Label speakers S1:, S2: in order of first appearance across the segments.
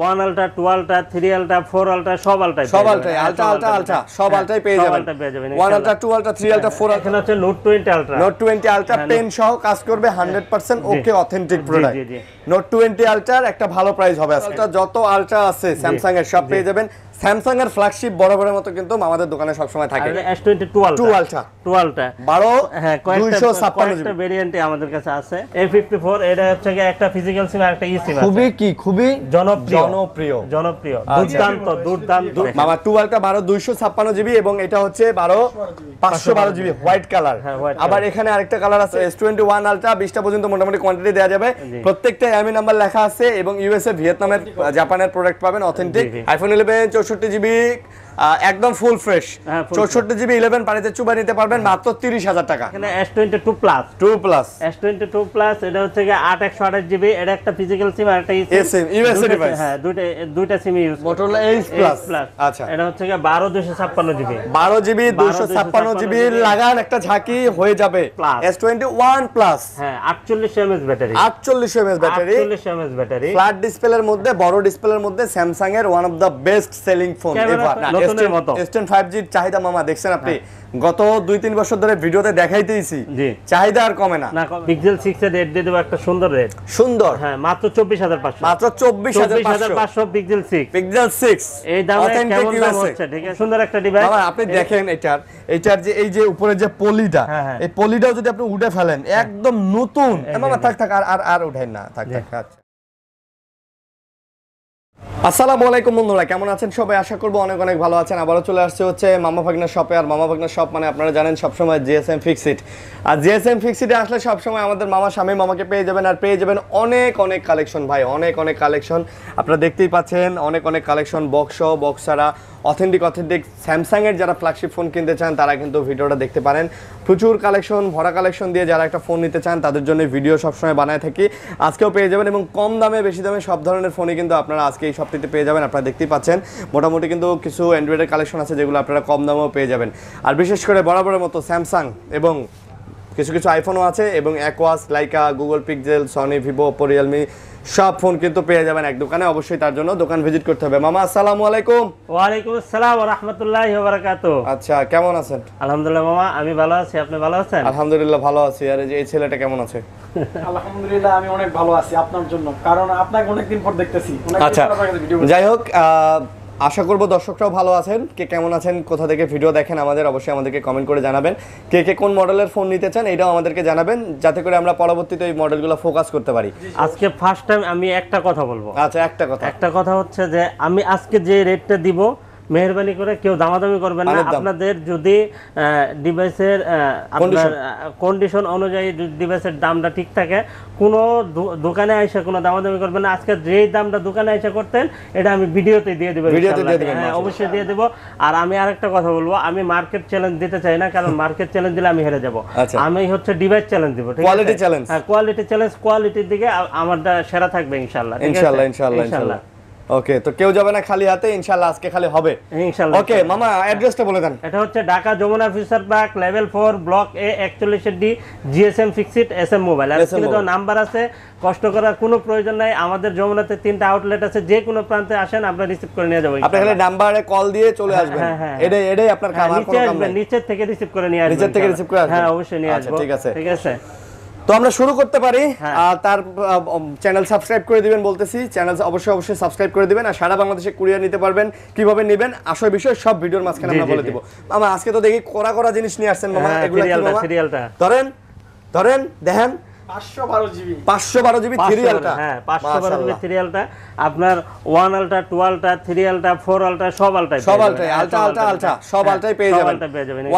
S1: 1 ultra 2 ultra 3 ultra 4 ultra সব ultra
S2: ultra সব আলট্রাই পেয়ে যাবেন 1 আলট্রা 2 আলট্রা 3 আলট্রা 4 আলট্রা
S1: এখানে হচ্ছে নোট 20 আলট্রা
S2: পেন সহ কাজ করবে 100% ওকে অথেন্টিক প্রোডাক্ট নোট 20 আলট্রার একটা ভালো প্রাইস হবে আজকে যত আলট্রা আছে স্যামসাং এর সব পেয়ে যাবেন স্যামসাং এর ফ্ল্যাগশিপ বরাবরের মতো কিন্তু আমাদের দোকানে সব সময় থাকে
S1: S22 আলট্রা 12 হ্যাঁ কয়েকটা ভেরিয়েন্টে আমাদের কাছে আছে A54 এটা হচ্ছে একটা ফিজিক্যাল সিম আর একটা ই সিম আছে
S2: খুবই
S1: জনপ্রিয় দুর্দান্ত
S2: মামা 2 আলট্রা 256 জিবি এবং এটা হচ্ছে 512 জিবি হোয়াইট কালার আবার এখানে আরেকটা কালার আছে S21 আলট্রা 20টা পর্যন্ত মোটামুটি কোয়ান্টিটি দেওয়া যাবে প্রত্যেকটা এমআই নাম্বার লেখা আছে এবং ইউএসএ ভিয়েতনামের জাপানের প্রোডাক্ট পাবেন অথেন্টিক আইফোন 11 64 জিবি একদম ফুল ফ্রেশ 64 জিবি 11 পানিতে চুবা নিতে পারবেন মাত্র 30,000 টাকা
S1: এখানে S22 প্লাস S22 প্লাস এটা হচ্ছে 8128 জিবি এটা একটা ফিজিক্যাল সিম আর একটা
S2: সিম ইউএসএ ডিভাইস
S1: হ্যাঁ দুইটা SIM use
S2: Motorola Edge plus
S1: আচ্ছা এটা হচ্ছে 12256 জিবি
S2: 12 জিবি 256 জিবি লাগান একটা ঝাঁকি হয়ে যাবে S21 প্লাস
S1: হ্যাঁ 48 mAh ব্যাটারি
S2: ফ্ল্যাট ডিসপ্লের মধ্যে বড় ডিসপ্লের মধ্যে স্যামসাং এর one of the best selling phone ever S10 5G চাহিদা মামা দেখছেন আপনি গত 2-3 বছর ধরে ভিডিওতে দেখাইতেইছি চাহিদা আর কমে না
S1: পিক্সেল 6 এর রেট দিয়ে দেব একটা সুন্দর রেট
S2: হ্যাঁ
S1: মাত্র 24500
S2: মাত্র 24500
S1: পিক্সেল 6 এই দামে কেমন দাম হচ্ছে ঠিক আছে সুন্দর একটা ডিভাইস
S2: বাবা আপনি দেখেন এটার যে এই যে উপরে যে পলিটা এই পলিটাও যদি আপনি উঠে ফেলেন একদম নতুন মামা থাক আর উঠাই না থাক আচ্ছা আসসালামু আলাইকুম বন্ধুরা কেমন আছেন সবাই আশা করব অনেক অনেক ভালো আছেন আবারো চলে আসছে হচ্ছে মামা ভাগনা শপে আর মামা ভাগনা শপ মানে আপনারা জানেন সব সময় জিএসএম ফিক্সড আর জিএসএম ফিক্সডে আসলে সব সময় আমাদের মামা স্বামী মামাকে পেয়ে যাবেন আর পেয়ে যাবেন অনেক কালেকশন ভাই অনেক কালেকশন আপনারা দেখতেই পাচ্ছেন অনেক কালেকশন বক্সারা অথেন্টিক স্যামসাং এর যারা ফ্ল্যাগশিপ ফোন কিনতে চান তারা কিন্তু ভিডিওটা দেখতে পারেন প্রচুর কালেকশন ভরা কালেকশন দিয়ে যারা একটা ফোন নিতে চান তাদের জন্য ভিডিও সবসময় বানায় থাকি আজকেও পেয়ে যাবেন এবং কম দামে বেশি দামে সব ধরনের ফোনই কিন্তু আপনারা আজকে এই সপ্তাহে পেয়ে যাবেন আপনারা দেখতেই পাচ্ছেন মোটামুটি কিন্তু কিছু অ্যান্ড্রয়েডের কালেকশন আছে যেগুলো আপনারা কম দামেও পেয়ে যাবেন আর বিশেষ করে বরাবরের মতো স্যামসাং এবং কিছু আইফোনও আছে এবং Aquos Leica Google Pixel Sony Vivo Oppo Realme সব ফোন কিন্তু পেয়ে যাবেন এক দোকানে অবশ্যই তার জন্য দোকান ভিজিট করতে হবে মামা আসসালামু আলাইকুম
S1: ওয়া আলাইকুম আসসালাম ওয়া রাহমাতুল্লাহি ওয়া বারাকাতুহু
S2: আচ্ছা কেমন আছেন
S1: আলহামদুলিল্লাহ মামা আমি ভালো আছি আপনি ভালো আছেন
S2: আলহামদুলিল্লাহ ভালো আছি আর এই ছেলেটা কেমন আছে
S3: আলহামদুলিল্লাহ আমি অনেক ভালো আছি আপনার জন্য কারণ আপনাকে অনেকদিন পর দেখতেছি
S2: আচ্ছা যাই হোক আশা করব দর্শকরাও ভালো আছেন কে কেমন আছেন কোথা থেকে ভিডিও দেখেন অবশ্যই আমাদেরকে কমেন্ট করে জানাবেন কে কোন মডেলের ফোন নিতে চান এটাও আমাদেরকে জানাবেন যাতে করে আমরা পরবর্তীতে এই মডেলগুলো ফোকাস করতে পারি
S1: আজকে ফার্স্ট টাইম আমি একটা কথা বলবো
S2: আচ্ছা একটা কথা
S1: হচ্ছে যে আমি আজকে যে রেটটা দিব মেহেরবানি করে কেউ দামাদামি করবেন না আপনাদের যদি ডিভাইসের আপনার কন্ডিশন অনুযায়ী ডিভাইসের দামটা ঠিক থাকে কোনো দোকানে এসে কোনো দামাদামি করবেন না আজকে যেই দামটা দোকানে এসে করতেন এটা আমি ভিডিওতে দিয়ে দেব হ্যাঁ অবশ্যই দিয়ে দেব আর আমি আরেকটা কথা বলবো আমি মার্কেট চ্যালেঞ্জ দিতে চাই না কারণ মার্কেট চ্যালেঞ্জ দিলে আমি হেরে যাব আমি হচ্ছে ডিভাইস চ্যালেঞ্জ দিব ঠিক আছে
S2: কোয়ালিটি চ্যালেঞ্জ
S1: হ্যাঁ কোয়ালিটি চ্যালেঞ্জ কোয়ালিটির দিকে আমারটা সেরা থাকবে ইনশাআল্লাহ
S2: ইনশাআল্লাহ ওকে তো কেউ যাবে না খালি হাতে ইনশাআল্লাহ আজকে খালি হবে
S1: ইনশাআল্লাহ
S2: ওকে মামা অ্যাড্রেসটা বলে দেন
S1: এটা হচ্ছে Dhaka Jamuna future park level 4 block A 41 D GSM fixed SM mobile আর স্ক্রিনে তো নাম্বার আছে কষ্ট করার কোনো প্রয়োজন নাই আমাদের যমুনাতে 3টা আউটলেট আছে যে কোনো প্রান্তে আসেন আমরা রিসিভ করে নিয়ে যাব
S2: আপনি খালি নম্বরে কল দিয়ে চলে আসবেন এটাই আপনার কাম আর কোনো কাম নাই
S1: নিচে থেকে রিসিভ করে নিয়ে আসবেন
S2: নিচে থেকে রিসিভ করে আসবেন
S1: হ্যাঁ অবশ্যই নিয়ে আসব ঠিক আছে
S2: তো আমরা শুরু করতে পারি আর তার চ্যানেল সাবস্ক্রাইব করে দিবেন বলতেছি চ্যানেল অবশ্যই সাবস্ক্রাইব করে দিবেন আর সারা বাংলাদেশে কুরিয়ার নিতে পারবেন কিভাবে নেবেন আসল বিষয় সব ভিডিওর মাঝখানে আমরা বলে দেব মামা আজকে তো দেখি কড়া জিনিস নিয়ে আসছেন মামা এগুলা কি মামা
S1: সিরিয়ালটা
S2: ধরেন দেখেন
S3: 512
S2: জিবি সিরিয়ালটা
S1: হ্যাঁ 512 জিবি সিরিয়ালটা আপনার 1 আলট্রা 2 আলট্রা 3 আলট্রা 4 আলট্রা সব আলট্রা
S2: সব আলট্রাই পেয়ে যাবেন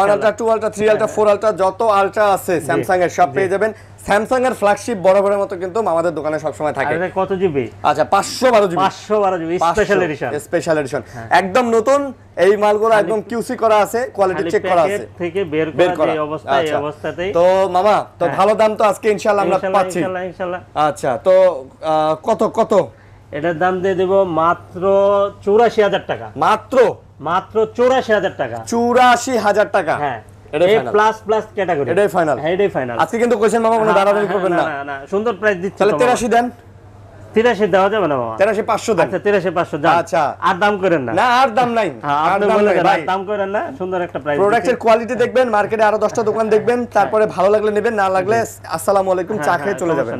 S2: 1 আলট্রা 2 আলট্রা 3 আলট্রা 4 আলট্রা যত আলট্রা আছে স্যামসাং এর সব পেয়ে যাবেন স্যামসাং এর ফ্ল্যাগশিপ বরাবরের মতো কিন্তু আমাদের দোকানে সব সময় থাকে
S1: এটা কত জিবি
S2: আচ্ছা 512 জিবি স্পেশাল এডিশন একদম নতুন এই মালগুলো একদম কিউসি করা আছে কোয়ালিটি চেক করা আছে
S1: থেকে বের করা এই অবস্থায় এই অবস্থাতেই
S2: তো মামা তো ভালো দাম তো আজকে ইনশাআল্লাহ আমরা পাচ্ছি
S1: ইনশাআল্লাহ
S2: আচ্ছা তো কত
S1: এটার দাম দিয়ে দেব মাত্র 84000 টাকা মাত্র 84000 টাকা
S2: 84000 টাকা
S1: হ্যাঁ এই প্লাস ক্যাটাগরি
S2: এটাই ফাইনাল
S1: এটাই ফাইনাল
S2: আজকে কিন্তু কোশ্চেন মামা কোনো দাঁড়াদাঁড়ি করবেন না
S1: না সুন্দর প্রাইস দিচ্ছি
S2: তাহলে 83 দেন
S1: 83 দেওয়া যাবে না মামা?
S2: 83,500 দেন।
S1: আচ্ছা 83,500 যান।
S2: আচ্ছা।
S1: আর দাম করেন না।
S2: না আর দাম নাই,
S1: হ্যাঁ,
S2: আর
S1: আপনি
S2: দাম
S1: বলে
S2: নাই
S1: দেন,
S2: ভাই।
S1: আর দাম করেন না, সুন্দর একটা প্রাইস।
S2: প্রোডাক্টের কোয়ালিটি দেখবেন, মার্কেটে আরো 10টা দোকান দেখবেন, তারপরে ভালো লাগলে নেবেন, না লাগলে আসসালামু আলাইকুম চা খেয়ে চলে যাবেন।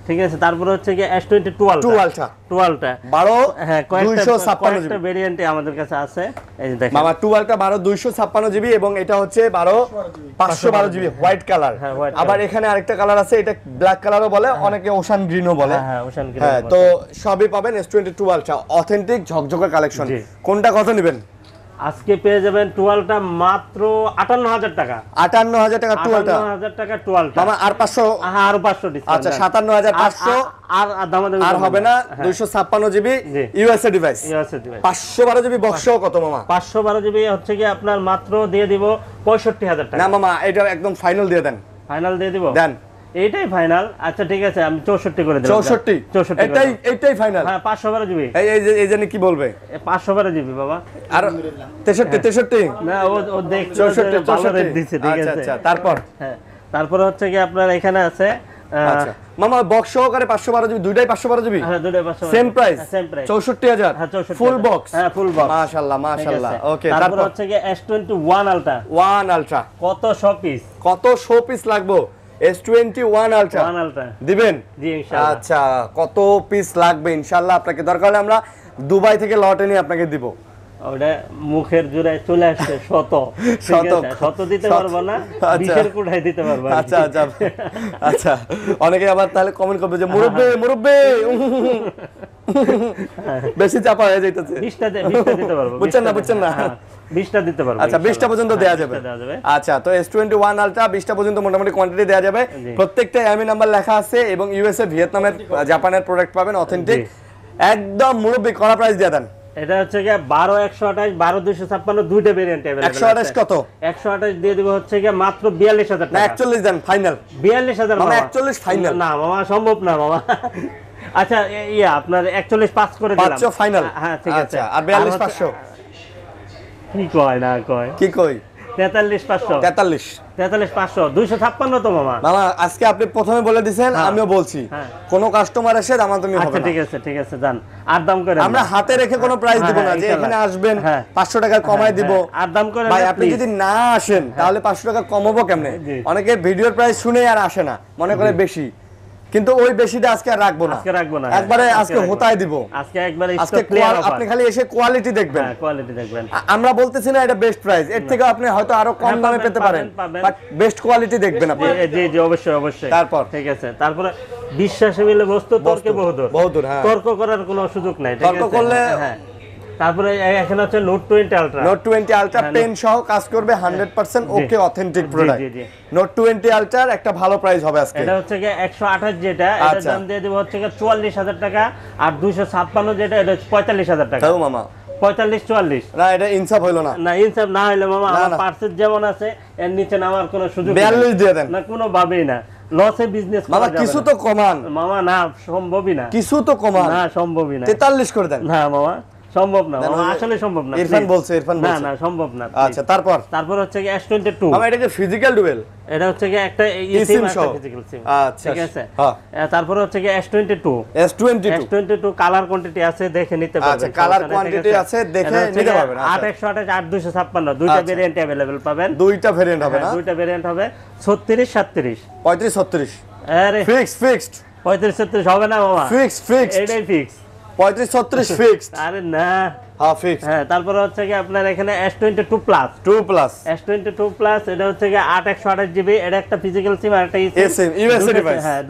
S1: ঠিক আছে। তারপরে হচ্ছে কি S22 Ultra
S2: 12
S1: হ্যাঁ,
S2: 256
S1: কয়েকটা ভেরিয়েন্টে আমাদের কাছে আছে। এই যে দেখেন
S2: মামা 12টা 256 জিবি এবং এটা হচ্ছে 512 জিবি হোয়াইট কালার।
S1: হ্যাঁ, white
S2: আবার এখানে আরেকটা কালার আছে, এটা ব্ল্যাক কালারও বলে, অনেকে ওশান গ্রিনও বলে।
S1: হ্যাঁ, ওশান গ্রিন।
S2: হ্যাঁ, তো সবই পাবেন S22 Ultra অথেন্টিক ঝকঝকে কালেকশন।
S1: জি।
S2: কোনটা কত নেবেন?
S1: আজকে পেয়ে যাবেন 12টা মাত্র 58,000 টাকা।
S2: 58,000 টাকা 12টা
S1: 58,000 টাকা 12টা।
S2: মামা আর 500।
S1: হ্যাঁ, আরো 500 ডিসকাউন্ট।
S2: আচ্ছা 57,500
S1: আর দামাদামি
S2: আর
S1: করবেন
S2: হবে না।
S1: হ্যাঁ।
S2: 256 জিবি
S1: জি।
S2: USA device.
S1: USA device
S2: 512 GB বক্সও কত মামা?
S1: 512 জিবি হচ্ছে কি আপনার মাত্র দিয়ে দিব 65,000 টাকা।
S2: না মামা এটা একদম ফাইনাল দিয়ে দেন।
S1: ফাইনাল দিয়ে দিব?
S2: দেন।
S1: এইটাই ফাইনাল। আচ্ছা ঠিক আছে, আমি 64 করে দিলাম।
S2: 64 এটাই ফাইনাল।
S1: হ্যাঁ, 512 জিবি।
S2: এই জানি কি বলবে?
S1: 512 জিবি বাবা।
S2: আর 63
S1: না, ও দেখছে
S2: 64
S1: রেট দিছে, ঠিক
S2: আচ্ছা
S1: আছে।
S2: আচ্ছা তারপর
S1: হ্যাঁ, তারপরে হচ্ছে কি আপনার এখানে আছে
S2: আচ্ছা মামা বক্স সহকারে 512 জিবি, দুইটাই 512 জিবি
S1: হ্যাঁ, দুটোই 512।
S2: সেম প্রাইস
S1: সেম প্রাইস
S2: 64,000
S1: হ্যাঁ, 64
S2: ফুল বক্স।
S1: হ্যাঁ, ফুল বক্স।
S2: মাশাআল্লাহ মাশাআল্লাহ। ওকে
S1: তারপর
S2: তারপর
S1: হচ্ছে কি S21 Ultra
S2: 1 আলট্রা
S1: কত 100 পিস?
S2: কত 100 পিস লাগবে? S21 আলট্রা
S1: 1 Ultra
S2: দিবেন?
S1: জি ইনশাআল্লাহ।
S2: আচ্ছা কত পিস লাগবে ইনশাআল্লাহ? আপনাকে দরকার হলে আমরা দুবাই থেকে লটে নিয়ে আপনাকে দিব।
S1: ওটা মুখের জোড়ায় চলে আসছে শত। ঠিক আছে, শত দিতে পারবো না,
S2: আচ্ছা।
S1: 20-এর কোঠায় দিতে পারবো আর কি।
S2: আচ্ছা আচ্ছা আচ্ছা অনেকে আবার তাহলে কমেন্ট করবে যে মুরব্বি মুরব্বি বেশি চাপা হয়ে যাইতেছে।
S1: 20টা দিতে পারবো।
S2: বুঝছেন না, বুঝছেন না।
S1: হ্যাঁ, 20টা দিতে পারবো।
S2: আচ্ছা 20টা পর্যন্ত দেয়া যাবে।
S1: 20টা দেওয়া যাবে।
S2: আচ্ছা তো S21 আলট্রা 20টা পর্যন্ত মোটামুটি কোয়ান্টিটি দেয়া যাবে।
S1: জি।
S2: প্রত্যেকটা এমই নাম্বার লেখা আছে এবং ইউএসএ ভিয়েতনামের জাপানের প্রোডাক্ট পাবেন অথেন্টিক। একদম মুরব্বি করা প্রাইস দিয়ে দেন।
S1: এটা হচ্ছে কি 12,128 12,256 দুইটা ভেরিয়েন্ট अवेलेबल
S2: 128 কত?
S1: 128 দিয়ে দিব হচ্ছে কি মাত্র 42,000
S2: না
S1: টাকা।
S2: 41 দেন ফাইনাল।
S1: 42,000
S2: মামা
S1: মামা।
S2: 41 ফাইনাল।
S1: না মামা, সম্ভব না মামা। আচ্ছা ইয়া আপনার 41 পাস করে দিলাম।
S2: 500 ফাইনাল।
S1: হ্যাঁ ঠিক আছে।
S2: আচ্ছা আর 42,500
S1: কি কয় না কয়?
S2: কি কই?
S1: 43,500
S2: 43
S1: 43,500 256 তো মামা।
S2: মামা আজকে আপনি প্রথমে বলে দিবেন, আমিও বলছি
S1: হ্যাঁ।
S2: কোন কাস্টমার এসে দামাদামি হবে
S1: আচ্ছা
S2: না।
S1: ঠিক আছে যান, আর দাম করে
S2: আমরা হাতে রেখে কোনো প্রাইস দিব না যে
S1: হ্যাঁ,
S2: এখানে আসবেন
S1: হ্যাঁ।
S2: 500 টাকা কমায় দিব।
S1: আর দাম করে
S2: ভাই আপনি যদি না আসেন তাহলে 500 টাকা কমাবো কেমনে?
S1: জি।
S2: অনেকে ভিডিওর প্রাইস শুনে আর আসে না, মনে করে বেশি, কিন্তু ওই বেশিটা আজকে আর রাখবো না।
S1: আজকে রাখবো না।
S2: একবারে আজকে
S1: রাখবো।
S2: হোতায় দিব।
S1: আজকে একবারে
S2: আজকে
S1: স্টক ক্লিয়ার অফার।
S2: আপনি খালি এসে কোয়ালিটি দেখবেন।
S1: হ্যাঁ, কোয়ালিটি দেখবেন।
S2: আমরা বলতেছি না এটা বেস্ট প্রাইস, এর থেকে আপনি হয়তো আরো কম
S1: হ্যাঁ,
S2: দামে
S1: পাবেন,
S2: পেতে পারেন,
S1: পাবেন।
S2: বাট বেস্ট কোয়ালিটি দেখবেন আপনি।
S1: জি জি অবশ্যই।
S2: তারপর?
S1: ঠিক আছে, তারপরে বিশ্বাসে মিলে বস্তু তর্কে বহুদূর।
S2: বহুদূর, হ্যাঁ।
S1: তর্ক করার কোনো সুযোগ নাই, ঠিক
S2: তর্ক
S1: আছে?
S2: করলে
S1: হ্যাঁ। তারপরে এখানে হচ্ছে নোট 20 আলট্রা।
S2: নোট 20 আলট্রা
S1: হ্যাঁ,
S2: পেন সহ কাজ করবে 100% ওকে অথেন্টিক প্রোডাক্ট।
S1: জি।
S2: নোট 20 আলট্রার একটা ভালো প্রাইস হবে আজকে।
S1: এটা হচ্ছে কি 128 যেটা, এটার
S2: আচ্ছা।
S1: দাম দিয়ে দেব হচ্ছে কি 44,000 টাকা, আর 256 যেটা এটা 45,000 টাকা।
S2: তাও মামা
S1: 45-44
S2: না এটা ইনসাফ হইলো না।
S1: না, ইনসাফ না হইলে মামা
S2: না,
S1: আমার
S2: না।
S1: পার্সেল যেমন আছে এর নিচে নামার কোনো সুযোগ
S2: 42 দিয়ে দেন।
S1: না, কোনো ভাবেই না। লসে বিজনেস করা
S2: মামা
S1: যাবে
S2: কিছু
S1: না।
S2: তো কমান,
S1: মামা না, সম্ভবই না।
S2: কিছু তো কমান।
S1: না, সম্ভবই না।
S2: 43 করে দেন।
S1: না মামা, সম্ভব না
S2: দেন,
S1: মামা,
S2: ওই
S1: আসলে সম্ভব না।
S2: ইরফান
S1: please।
S2: বলছে, ইরফান
S1: না
S2: বলছে।
S1: না, সম্ভব না।
S2: আচ্ছা তারপর
S1: হচ্ছে কি S22।
S2: মামা এটা কি ফিজিক্যাল ডুয়েল?
S1: এটা হচ্ছে কি একটা
S2: eSIM
S1: সিম
S2: সহ?
S1: ফিজিক্যাল সিম।
S2: আচ্ছা
S1: ঠিক আছে।
S2: হ্যাঁ।
S1: তারপর হচ্ছে কি S22। S22 কালার কোয়ান্টিটি আছে, দেখে নিতে পারবেন।
S2: আচ্ছা, কালার কোয়ান্টিটি আছে, দেখে নিতে পারবেন। আচ্ছা।
S1: 8-128 8-256 দুইটা ভেরিয়েন্ট अवेलेबल পাবেন।
S2: দুইটা ভেরিয়েন্ট হবে না?
S1: দুইটা ভেরিয়েন্ট হবে 36-37।
S2: 35-36
S1: আরে
S2: ফিক্সড
S1: 35-36 হবে না মামা,
S2: ফিক্সড
S1: এটাই ফিক্স।
S2: 35-36 ফিক্সড।
S1: আরে না।
S2: হ্যাঁ ফিক্সড।
S1: হ্যাঁ, তারপরে হচ্ছে কি আপনার এখানে S22 plus
S2: 2 plus
S1: S22 plus এটা হচ্ছে কি 8-128 জিবি, এটা একটা ফিজিক্যাল সিম আর একটা
S2: eSIM, USA device।
S1: হ্যাঁ,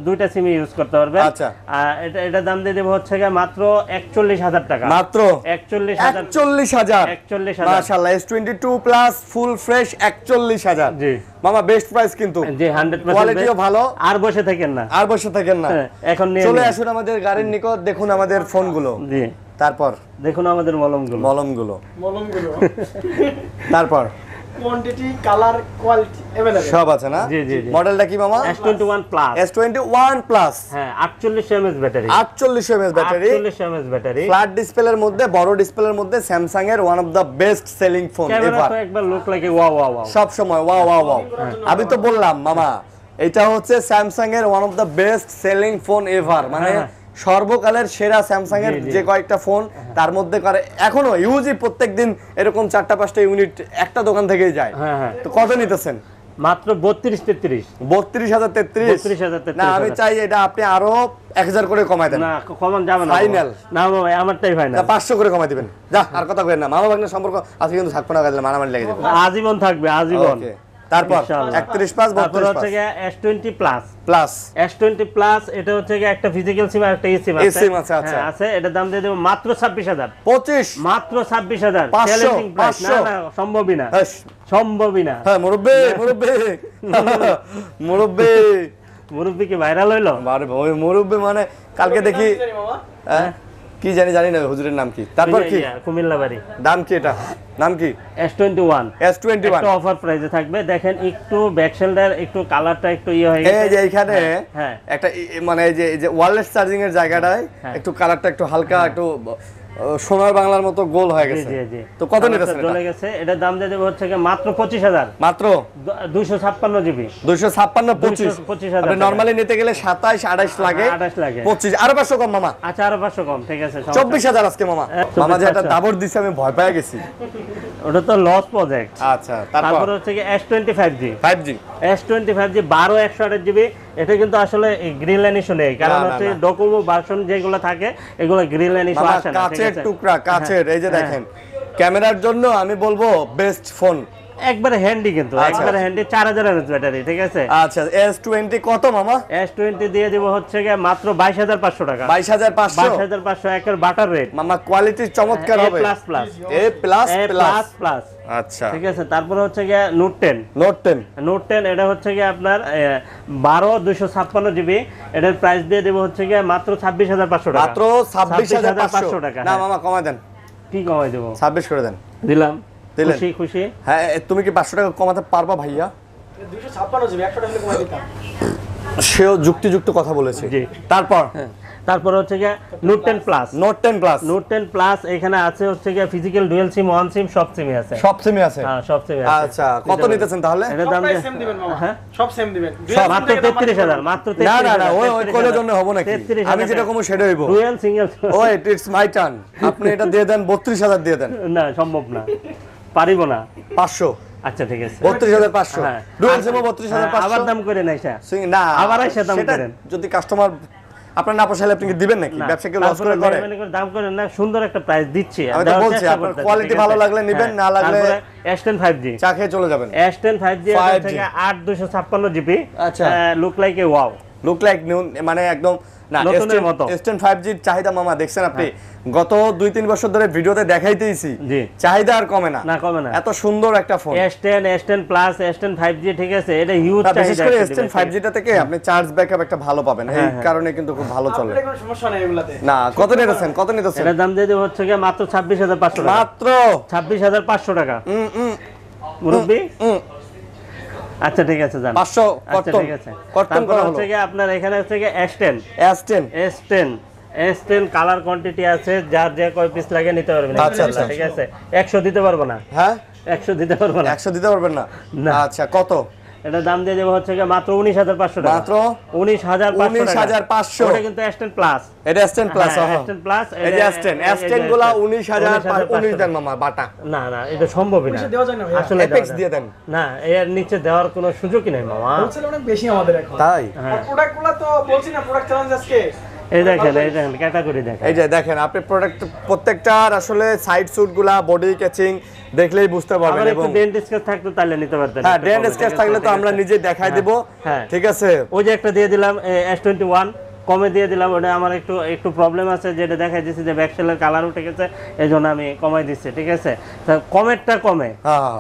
S1: দুইটা সিম ইউজ করতে পারবে।
S2: আচ্ছা।
S1: আর এটা দাম দিয়ে দেব হচ্ছে কি মাত্র 41,000 টাকা।
S2: মাত্র
S1: 41,000।
S2: 41,000 মাশাআল্লাহ। S22 plus full fresh 41,000।
S1: জি
S2: মামা বেস্ট প্রাইস কিন্তু।
S1: জি 100%
S2: কোয়ালিটিও ভালো।
S1: আর বসে থাকেন না,
S2: আর বসে থাকেন না,
S1: হ্যাঁ, এখন নিয়ে
S2: চলে
S1: নিন।
S2: আসুন আমাদের গাড়ির নিকট, দেখুন আমাদের ফোনগুলো,
S1: জি
S2: তারপর
S1: দেখুন আমাদের মলমগুলো।
S2: মলমগুলো,
S3: মলমগুলো
S2: তারপর
S3: কোয়ান্টিটি, কালার, কোয়ালিটি अवेलेबल
S2: সব আছে না?
S1: জি।
S2: মডেলটা কি মামা?
S1: S21 plus.
S2: S21 plus.
S1: হ্যাঁ, 48 mAh battery.
S2: 48 mAh battery,
S1: 48 mAh battery.
S2: Flat ডিসপ্লের মধ্যে, বড় ডিসপ্লের মধ্যে স্যামসাং এর one of the best selling phone
S1: camera
S2: ever.
S1: তো একবার লুক লাইক ওয়াও।
S2: সব সময় ওয়াও। আমি তো বললাম মামা এটা হচ্ছে স্যামসাং এর one of the best selling phone ever, মানে সর্বকালের সেরা স্যামসাং এর যে কয়েকটা ফোন তার মধ্যে করে এখনো ইউজই প্রত্যেকদিন এরকম 4টা-5টা ইউনিট একটা দোকান থেকেই যায়।
S1: হ্যাঁ।
S2: তো কত নিতেছেন?
S1: মাত্র 32-33।
S2: 32,033। না আমি চাই এটা আপনি আরো 1000 করে কমাই দেন।
S1: না কমান যাবে না
S2: ফাইনাল
S1: না বাবা, আমারটাই ফাইনাল।
S2: 500 করে কমাই দিবেন। যা আর কথা কইেন না, মামা ভাগ্নের সম্পর্ক আজকে কিন্তু থাকবো না, গাজলে মারামারি লেগে যাবে।
S1: আজীবন থাকবে, আজীবন।
S2: ওকে, তারপর
S1: ইনশাআল্লাহ।
S2: 31 প্লাস
S1: তারপর
S2: 32
S1: হচ্ছে গিয়ে S20 plus.
S2: Plus
S1: S20 plus এটা হচ্ছে গিয়ে একটা ফিজিক্যাল সিম আর একটা eSIM আছে।
S2: eSIM আছে, আচ্ছা।
S1: হ্যাঁ, আছে। এটার দাম দিয়ে দেব মাত্র 26,000।
S2: 25
S1: মাত্র 26,000
S2: 500,
S1: চ্যালেঞ্জিং প্রাইস। না
S2: 500
S1: না সম্ভবই না,
S2: হ্যাঁ
S1: সম্ভবই না।
S2: হ্যাঁ মুরব্বি মুরব্বি
S1: মুরব্বি কি ভাইরাল হইলো?
S2: আরে ওই মুরব্বি মানে কালকে দেখি
S3: মামা
S2: হ্যাঁ কি জানি না হুজুরের নাম কি, তারপর কি
S1: কুমিল্লা বাড়ি।
S2: দাম কি, এটা নাম কি?
S1: S21
S2: S21
S1: একটা অফার প্রাইসে থাকবে। দেখেন একটু ব্যাক শেলডার একটু কালারটা একটু হয়ে গেছে।
S2: এই যে এইখানে
S1: হ্যাঁ।
S2: একটা মানে এই যে ওয়্যারলেস চার্জিং এর জায়গাটায় একটু কালারটা একটু হালকা একটু সোনার বাংলার মতো গোল হয়ে গেছে।
S1: জি।
S2: তো কত নিতেছেন এটা?
S1: চলে গেছে। এটার দাম দিয়ে দেব হচ্ছে গিয়ে মাত্র 25,000।
S2: মাত্র
S1: 256 জিবি।
S2: 256 25
S1: 25,000
S2: আপনি নরমালি নিতে গেলে 27 28 লাগে।
S1: 28 লাগে।
S2: 25 আরো 500 কম মামা।
S1: আচ্ছা আরো 500 কম, ঠিক আছে।
S2: 24,000 আজকে মামা। মামা যে একটা দাবর দিছে আমি ভয় পেয়ে গেছি।
S1: ওটা তো লস প্রজেক্ট।
S2: আচ্ছা
S1: তারপর
S2: তারপর
S1: হচ্ছে কি S25G।
S2: 5G
S1: S25G 12 128 GB. এটা কিন্তু আসলে গ্রিন লাইন ইস্যু নেই, কারণ
S2: না,
S1: হচ্ছে
S2: না।
S1: ডোকোমো ভার্সন যেগুলো থাকে এগুলো গ্রিন লাইন ইস্যু
S2: মামা
S1: আসে না। ঠিক
S2: কাচের
S1: আছে?
S2: টুকরা কাচের এই যে দেখেন ক্যামেরার জন্য আমি বলবো বেস্ট ফোন।
S1: একবারে হ্যান্ডি, কিন্তু
S2: আচ্ছা।
S1: একবারে হ্যান্ডি। 4000 mAh ব্যাটারি, ঠিক আছে।
S2: আচ্ছা S20 কত মামা?
S1: S20 দিয়ে দিব হচ্ছে গিয়ে মাত্র 22,500 টাকা।
S2: 22,500
S1: 22,500 একের বাটার রেট।
S2: মামা কোয়ালিটি চমৎকার হবে।
S1: প্লাস প্লাস
S2: এ প্লাস
S1: এ
S2: প্লাস
S1: প্লাস প্লাস
S2: আচ্ছা
S1: ঠিক আছে। তারপর হচ্ছে গিয়ে নোট 10।
S2: নোট 10
S1: এটা হচ্ছে গিয়ে আপনার 12 256 জিবি। এটার প্রাইস দিয়ে দেব হচ্ছে গিয়ে মাত্র 26,500 টাকা।
S2: মাত্র 26,500
S1: টাকা।
S2: না
S1: হ্যাঁ।
S2: মামা কমায় দেন।
S1: কি কমাই দেব?
S2: 26 করে দেন।
S1: দিলাম।
S2: দিলেন?
S1: খুশি খুশি।
S2: হ্যাঁ তুমি কি 500 টাকা কমাতে পারবা ভাইয়া?
S3: 256 জিবি 100 টাকা কমাই দিতাম।
S2: সেও যুক্তিযুক্ত কথা বলেছে।
S1: জি। তারপর হচ্ছে গিয়ে note 10 plus.
S2: Note 10 plus
S1: note 10 plus এখানে আছে হচ্ছে গিয়ে ফিজিক্যাল ডুয়াল সিম, ওয়ান সিম, সব সিমই আছে।
S2: সব সিমই আছে।
S1: হ্যাঁ সব সিমই আছে।
S2: আচ্ছা কত নিতেছেন তাহলে?
S1: এটার
S3: সব
S1: দাম
S3: প্রাইস সেম দিবেন মামা।
S1: হ্যাঁ
S3: সব সেম দিবেন।
S1: মাত্র 33,000। মাত্র 33,000।
S2: না না না ওই কোলের জন্য হবে নাকি? আমি যেটা কম সেটা হইব।
S1: Dual single.
S2: ওই ইটস মাই টার্ন। আপনি এটা দিয়ে দেন 32,000 দিয়ে দেন।
S1: না সম্ভব না, পারিব না।
S2: 500
S1: আচ্ছা ঠিক আছে।
S2: 32,500
S1: হ্যাঁ।
S2: ডুয়াল সিম 32,500
S1: আবার দাম করে নাই স্যার।
S2: না
S1: আবার এসে দাম
S2: সেটা
S1: করেন।
S2: যদি কাস্টমার আপনার না পোষাইলে আপনি কি দিবেন নাকি? ব্যবসা কি লস করে করে?
S1: দাম করেন না, সুন্দর একটা প্রাইস দিচ্ছি।
S2: আমি তো বলছি আপনার কোয়ালিটি ভালো লাগলে নেবেন, না লাগলে
S1: S10 5G।
S2: চা খেয়ে চলে যাবেন।
S1: S10 5G এর থেকে 8 256 জিবি।
S2: আচ্ছা।
S1: Look like a wow.
S2: Look like new মানে একদম না
S1: নতুনের মতো।
S2: S10 5G চাহিদা মামা দেখছেন আপনি গত 2-3 বছর ধরে ভিডিওতে দেখাইতেইছি।
S1: জি।
S2: চাহিদা আর কমে না।
S1: না কমে না।
S2: এত সুন্দর একটা phone.
S1: S10 plus S10 5G, ঠিক আছে। এটা হিউজ চাহিদা।
S2: বিশেষ করে S10 5G টা থেকে আপনি চার্জ ব্যাকআপ একটা ভালো পাবেন। এই কারণে কিন্তু খুব ভালো চলে।
S3: আপনার কোনো সমস্যা নাই এগুলাতে।
S2: না কত নিতেছেন? কত নিতেছেন?
S1: এটার দাম দিয়ে দেব হচ্ছে কি মাত্র 26,500 টাকা।
S2: মাত্র
S1: 26,500 টাকা। মুরব্বি আচ্ছা ঠিক আছে জান।
S2: 500
S1: আচ্ছা
S2: কত?
S1: ঠিক আছে।
S2: কত
S1: তারপর
S2: করা
S1: হচ্ছে
S2: হলো?
S1: কি আপনার এখানে হচ্ছে কি
S2: S10
S1: S10 কালার কোয়ান্টিটি আছে, যার যে কয় পিস লাগে নিতে পারবেন।
S2: আচ্ছা, আচ্ছা।
S1: ঠিক আছে। 100 দিতে পারবো না।
S2: হ্যাঁ
S1: 100 দিতে পারবো না।
S2: 100 দিতে পারবেন না?
S1: না।
S2: আচ্ছা কত?
S1: এটা দাম দিয়ে দেব হচ্ছে কি মাত্র 19,500 টাকা।
S2: মাত্র
S1: 19,500 ওটা কিন্তু S10 প্লাস।
S2: এটা S10 প্লাস
S1: S10 প্লাস।
S2: এই যে S10 গুলা 19,019 দেন মামা বাটা।
S1: না না এটা সম্ভবই না।
S3: দেওয়া যায় না ভাই।
S1: আসলে
S2: Apex দিয়ে দেন।
S1: না এর নিচে দেওয়ার কোনো সুযোগই নাই মামা।
S3: হোলসেল অনেক বেশি আমাদের এখন।
S2: তাই
S3: আর প্রোডাক্টগুলো তো বলছি না, প্রোডাক্ট চ্যালেঞ্জ আজকে।
S1: এই দেখেন ক্যাটাগরি দেখেন।
S2: এই যে দেখেন আপনি প্রোডাক্ট প্রত্যেকটার আসলে সাইড স্যুট গুলা বডি ক্যাচিং দেখলেই বুঝতে পারবেন।
S1: আবার
S2: এবং
S1: একটু ডেন্ট স্কেচ থাকতো তাহলে নিতে পারতেন।
S2: হ্যাঁ ডেন্ট স্কেচ থাকলে তো আমরা নিজে দেখাই দেব।
S1: হ্যাঁ।
S2: ঠিক আছে।
S1: ওই যে একটা দিয়ে দিলাম S21 কমে দিয়ে দিলাম। ওটা আমার একটু প্রবলেম আছে, যেটা দেখাই দিচ্ছি যে ব্যাকশেলের কালার উঠে গেছে, এই জন্য আমি কমাই দিচ্ছি। ঠিক আছে। তো কমেরটা কমে।
S2: হ্যাঁ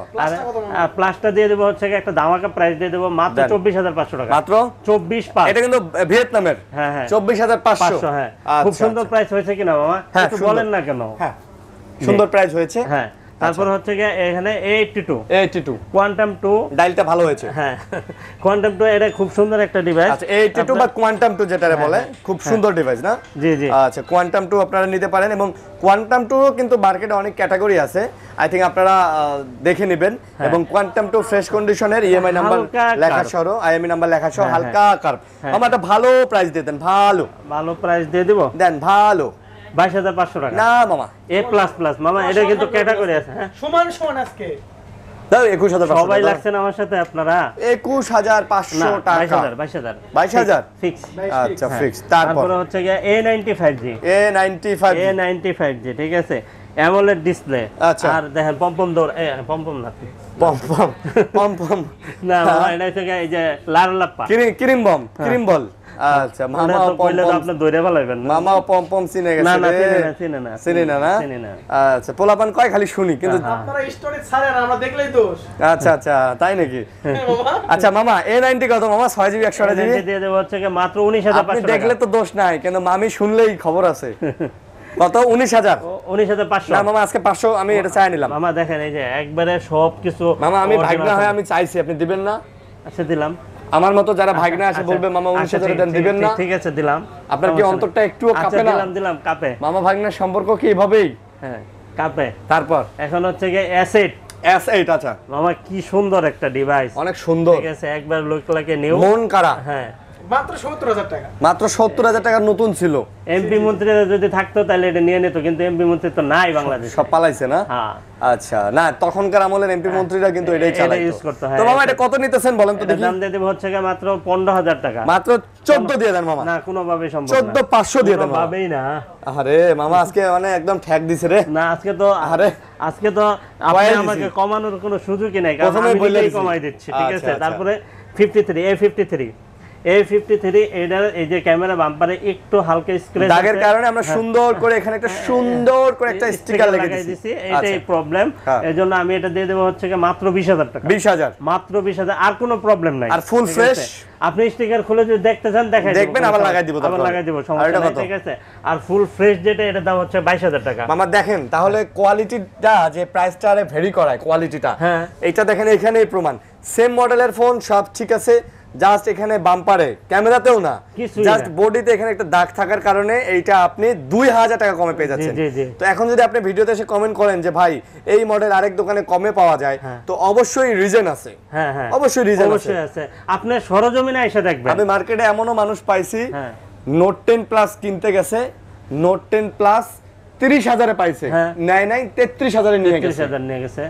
S1: আর প্লাসটা দিয়ে দেবো হচ্ছে একটা ধামাকা প্রাইস দিয়ে দেবো মাত্র 24,500 টাকা।
S2: মাত্র
S1: 24,500।
S2: এটা কিন্তু ভিয়েতনামের।
S1: হ্যাঁ হ্যাঁ
S2: 24,500।
S1: হ্যাঁ খুব সুন্দর প্রাইস হয়েছে কিনা মামা?
S2: হ্যাঁ,
S1: একটু
S2: সুন্দর।
S1: বলেন না কেন?
S2: হ্যাঁ সুন্দর প্রাইস হয়েছে।
S1: হ্যাঁ তারপর হচ্ছে গিয়ে এখানে A82
S2: 82
S1: কোয়ান্টাম 2।
S2: ডায়ালটা ভালো হয়েছে।
S1: হ্যাঁ, কোয়ান্টাম 2 এটা খুব সুন্দর একটা ডিভাইস।
S2: আচ্ছা, A82 বা কোয়ান্টাম 2 যেটারে বলে, খুব সুন্দর ডিভাইস না?
S1: জি জি।
S2: আচ্ছা, কোয়ান্টাম 2 আপনারা নিতে পারেন, এবং কোয়ান্টাম 2 কিন্তু মার্কেটে অনেক ক্যাটাগরি আছে, আই থিংক আপনারা দেখে নেবেন। এবং কোয়ান্টাম 2 ফ্রেশ কন্ডিশনের, ইএমআই নাম্বার লেখা সহ, আইএমই নাম্বার লেখা সহ, হালকা কার্ভ। আমরা একটা ভালো প্রাইস দিয়ে দেন, ভালো
S1: প্রাইস দিয়ে দিব
S2: দেন, ভালো
S1: 22,500 টাকা
S2: না মামা।
S1: A++ মামা, এটা কিন্তু ক্যাটাগরি আছে। হ্যাঁ,
S3: সমান আজকে
S2: দাও 21,500
S1: সবাই লাগছেন আমার সাথে আপনারা।
S2: 21,500 টাকা।
S1: 22,000 ফিক্স।
S2: আচ্ছা, ফিক্স। তারপর
S1: হচ্ছে গিয়ে A95G। A95G, ঠিক আছে, অ্যামোলেড ডিসপ্লে।
S2: আচ্ছা।
S1: আর দেখেন পম্পম দৌড়, পম্পম না,
S2: পম
S1: না মামা, এটা হচ্ছে গিয়ে এই যে লারলাপ্পা
S2: ক্রিম বল। আচ্ছা, মামা
S1: তো কইলে তো আপনি দৌড়ে ভালাইবেন না।
S2: মামা পম চিনে গেছে
S1: না না,
S2: রে।
S1: চিনে না।
S2: আচ্ছা, পোলাপান কয় খালি শুনি কিন্তু।
S3: আপনারা স্টোরি ছাড়েন, আমরা দেখলেই দোষ।
S2: আচ্ছা, তাই নাকি? আচ্ছা মামা, A90 কত মামা? 6GB 128GB
S1: দিয়ে দেব হচ্ছে গিয়ে মাত্র 19,500
S2: আপনি
S1: টাকা।
S2: দেখলে তো দোষ নাই, কিন্তু মামি শুনলেই খবর আছে। কত? 19,000।
S1: 19,500
S2: না মামা, আজকে 500 আমি এটা চাই নিলাম।
S1: মামা দেখেন এই যে একবারে সবকিছু।
S2: মামা, আমি ভাগনা হয় আমি চাইছি, আপনি দিবেন না?
S1: আচ্ছা, দিলাম।
S2: আমার মতো যারা ভাগনা আসে বলবে মামা 19,000 দেন, দিবেন না?
S1: ঠিক আছে, দিলাম।
S2: আপনার কি অন্তরটা একটুও কাঁপে না?
S1: দিলাম কাঁপে।
S2: মামা ভাগনার সম্পর্ক কি এভাবেই?
S1: হ্যাঁ, কাঁপে।
S2: তারপর
S1: এখন হচ্ছে গিয়ে S8।
S2: আচ্ছা
S1: মামা কি সুন্দর একটা ডিভাইস,
S2: অনেক সুন্দর,
S1: ঠিক আছে, একবার লোক লাগে নিউ
S2: মন কারা।
S1: হ্যাঁ,
S3: মাত্র 70,000 টাকা।
S2: মাত্র 70,000 টাকা নতুন ছিল।
S1: এমপি মন্ত্রীরা যদি থাকতো তাহলে এটা নিয়ে নিত, কিন্তু এমপি মন্ত্রী তো নাই বাংলাদেশে।
S2: সব পালাইছে না?
S1: হ্যাঁ।
S2: আচ্ছা, না তখনকার আমলের এমপি মন্ত্রীরা কিন্তু এটাই চালাইতো।
S1: ইউজ করতে হয়।
S2: তো মামা এটা কত নিতেছেন বলেন তো দেখি?
S1: দাম দিয়ে দেব হচ্ছে গিয়ে মাত্র 15,000 টাকা।
S2: মাত্র 14 দিয়ে দেন মামা।
S1: না, কোনোভাবেই সম্ভব না।
S2: 14,500 দিয়ে দেন মামা।
S1: কোনোভাবেই না।
S2: আরে মামা, আজকে মানে একদম ঠ্যাক দিছে রে।
S1: না, আজকে তো আপনি আমাকে কমানোর কোনো সুযোগই নাই, কারণ আমি নিজেই কমাই দিচ্ছি, ঠিক আছে। তারপরে 53 A53 এটার এই যে ক্যামেরা বাম্পারে একটু হালকা স্ক্র্যাচ
S2: দাগের কারণে আমরা সুন্দর করে এখানে একটা সুন্দর করে একটা স্টিকার লাগিয়ে দিয়েছি।
S1: এটাই প্রবলেম, এজন্য আমি এটা দিয়ে দেব হচ্ছে কি মাত্র 20,000 টাকা।
S2: 20,000
S1: মাত্র 20,000, আর কোনো প্রবলেম নাই।
S2: আর ফুল ফ্রেশ
S1: আপনি স্টিকার খুলে যদি দেখতে চান দেখাই
S2: দেখবেন, আবার লাগাই দিব,
S1: সমস্যা নাই, ঠিক আছে। আর ফুল ফ্রেশ যেটা, এটা দাম হচ্ছে 22,000 টাকা।
S2: মামা দেখেন তাহলে কোয়ালিটিটা, যে প্রাইসটা ভেরি করায় কোয়ালিটিটা,
S1: হ্যাঁ,
S2: এটা দেখেন এখানেই প্রমাণ। সেম মডেলের ফোন, সব ঠিক আছে, জাস্ট এখানে বাম্পারে, ক্যামেরাতেও না, জাস্ট বডিতে এখানে একটা দাগ থাকার কারণে এইটা আপনি 2,000 টাকা কমে পেয়ে যাচ্ছেন। তো এখন যদি আপনি ভিডিওতে এসে কমেন্ট করেন যে ভাই এই মডেল আরেক দোকানে কমে পাওয়া যায়, তো অবশ্যই রিজন আছে।
S1: হ্যাঁ হ্যাঁ,
S2: অবশ্যই রিজন
S1: আছে। আপনি সরজমিনে এসে দেখবেন।
S2: আমি মার্কেটে এমনও মানুষ পাইছি নোট 10 প্লাস কিনতে গেছে, নোট 10 প্লাস 30,000-এ পাইছে, নাই 33,000-এ নিয়ে গেছে।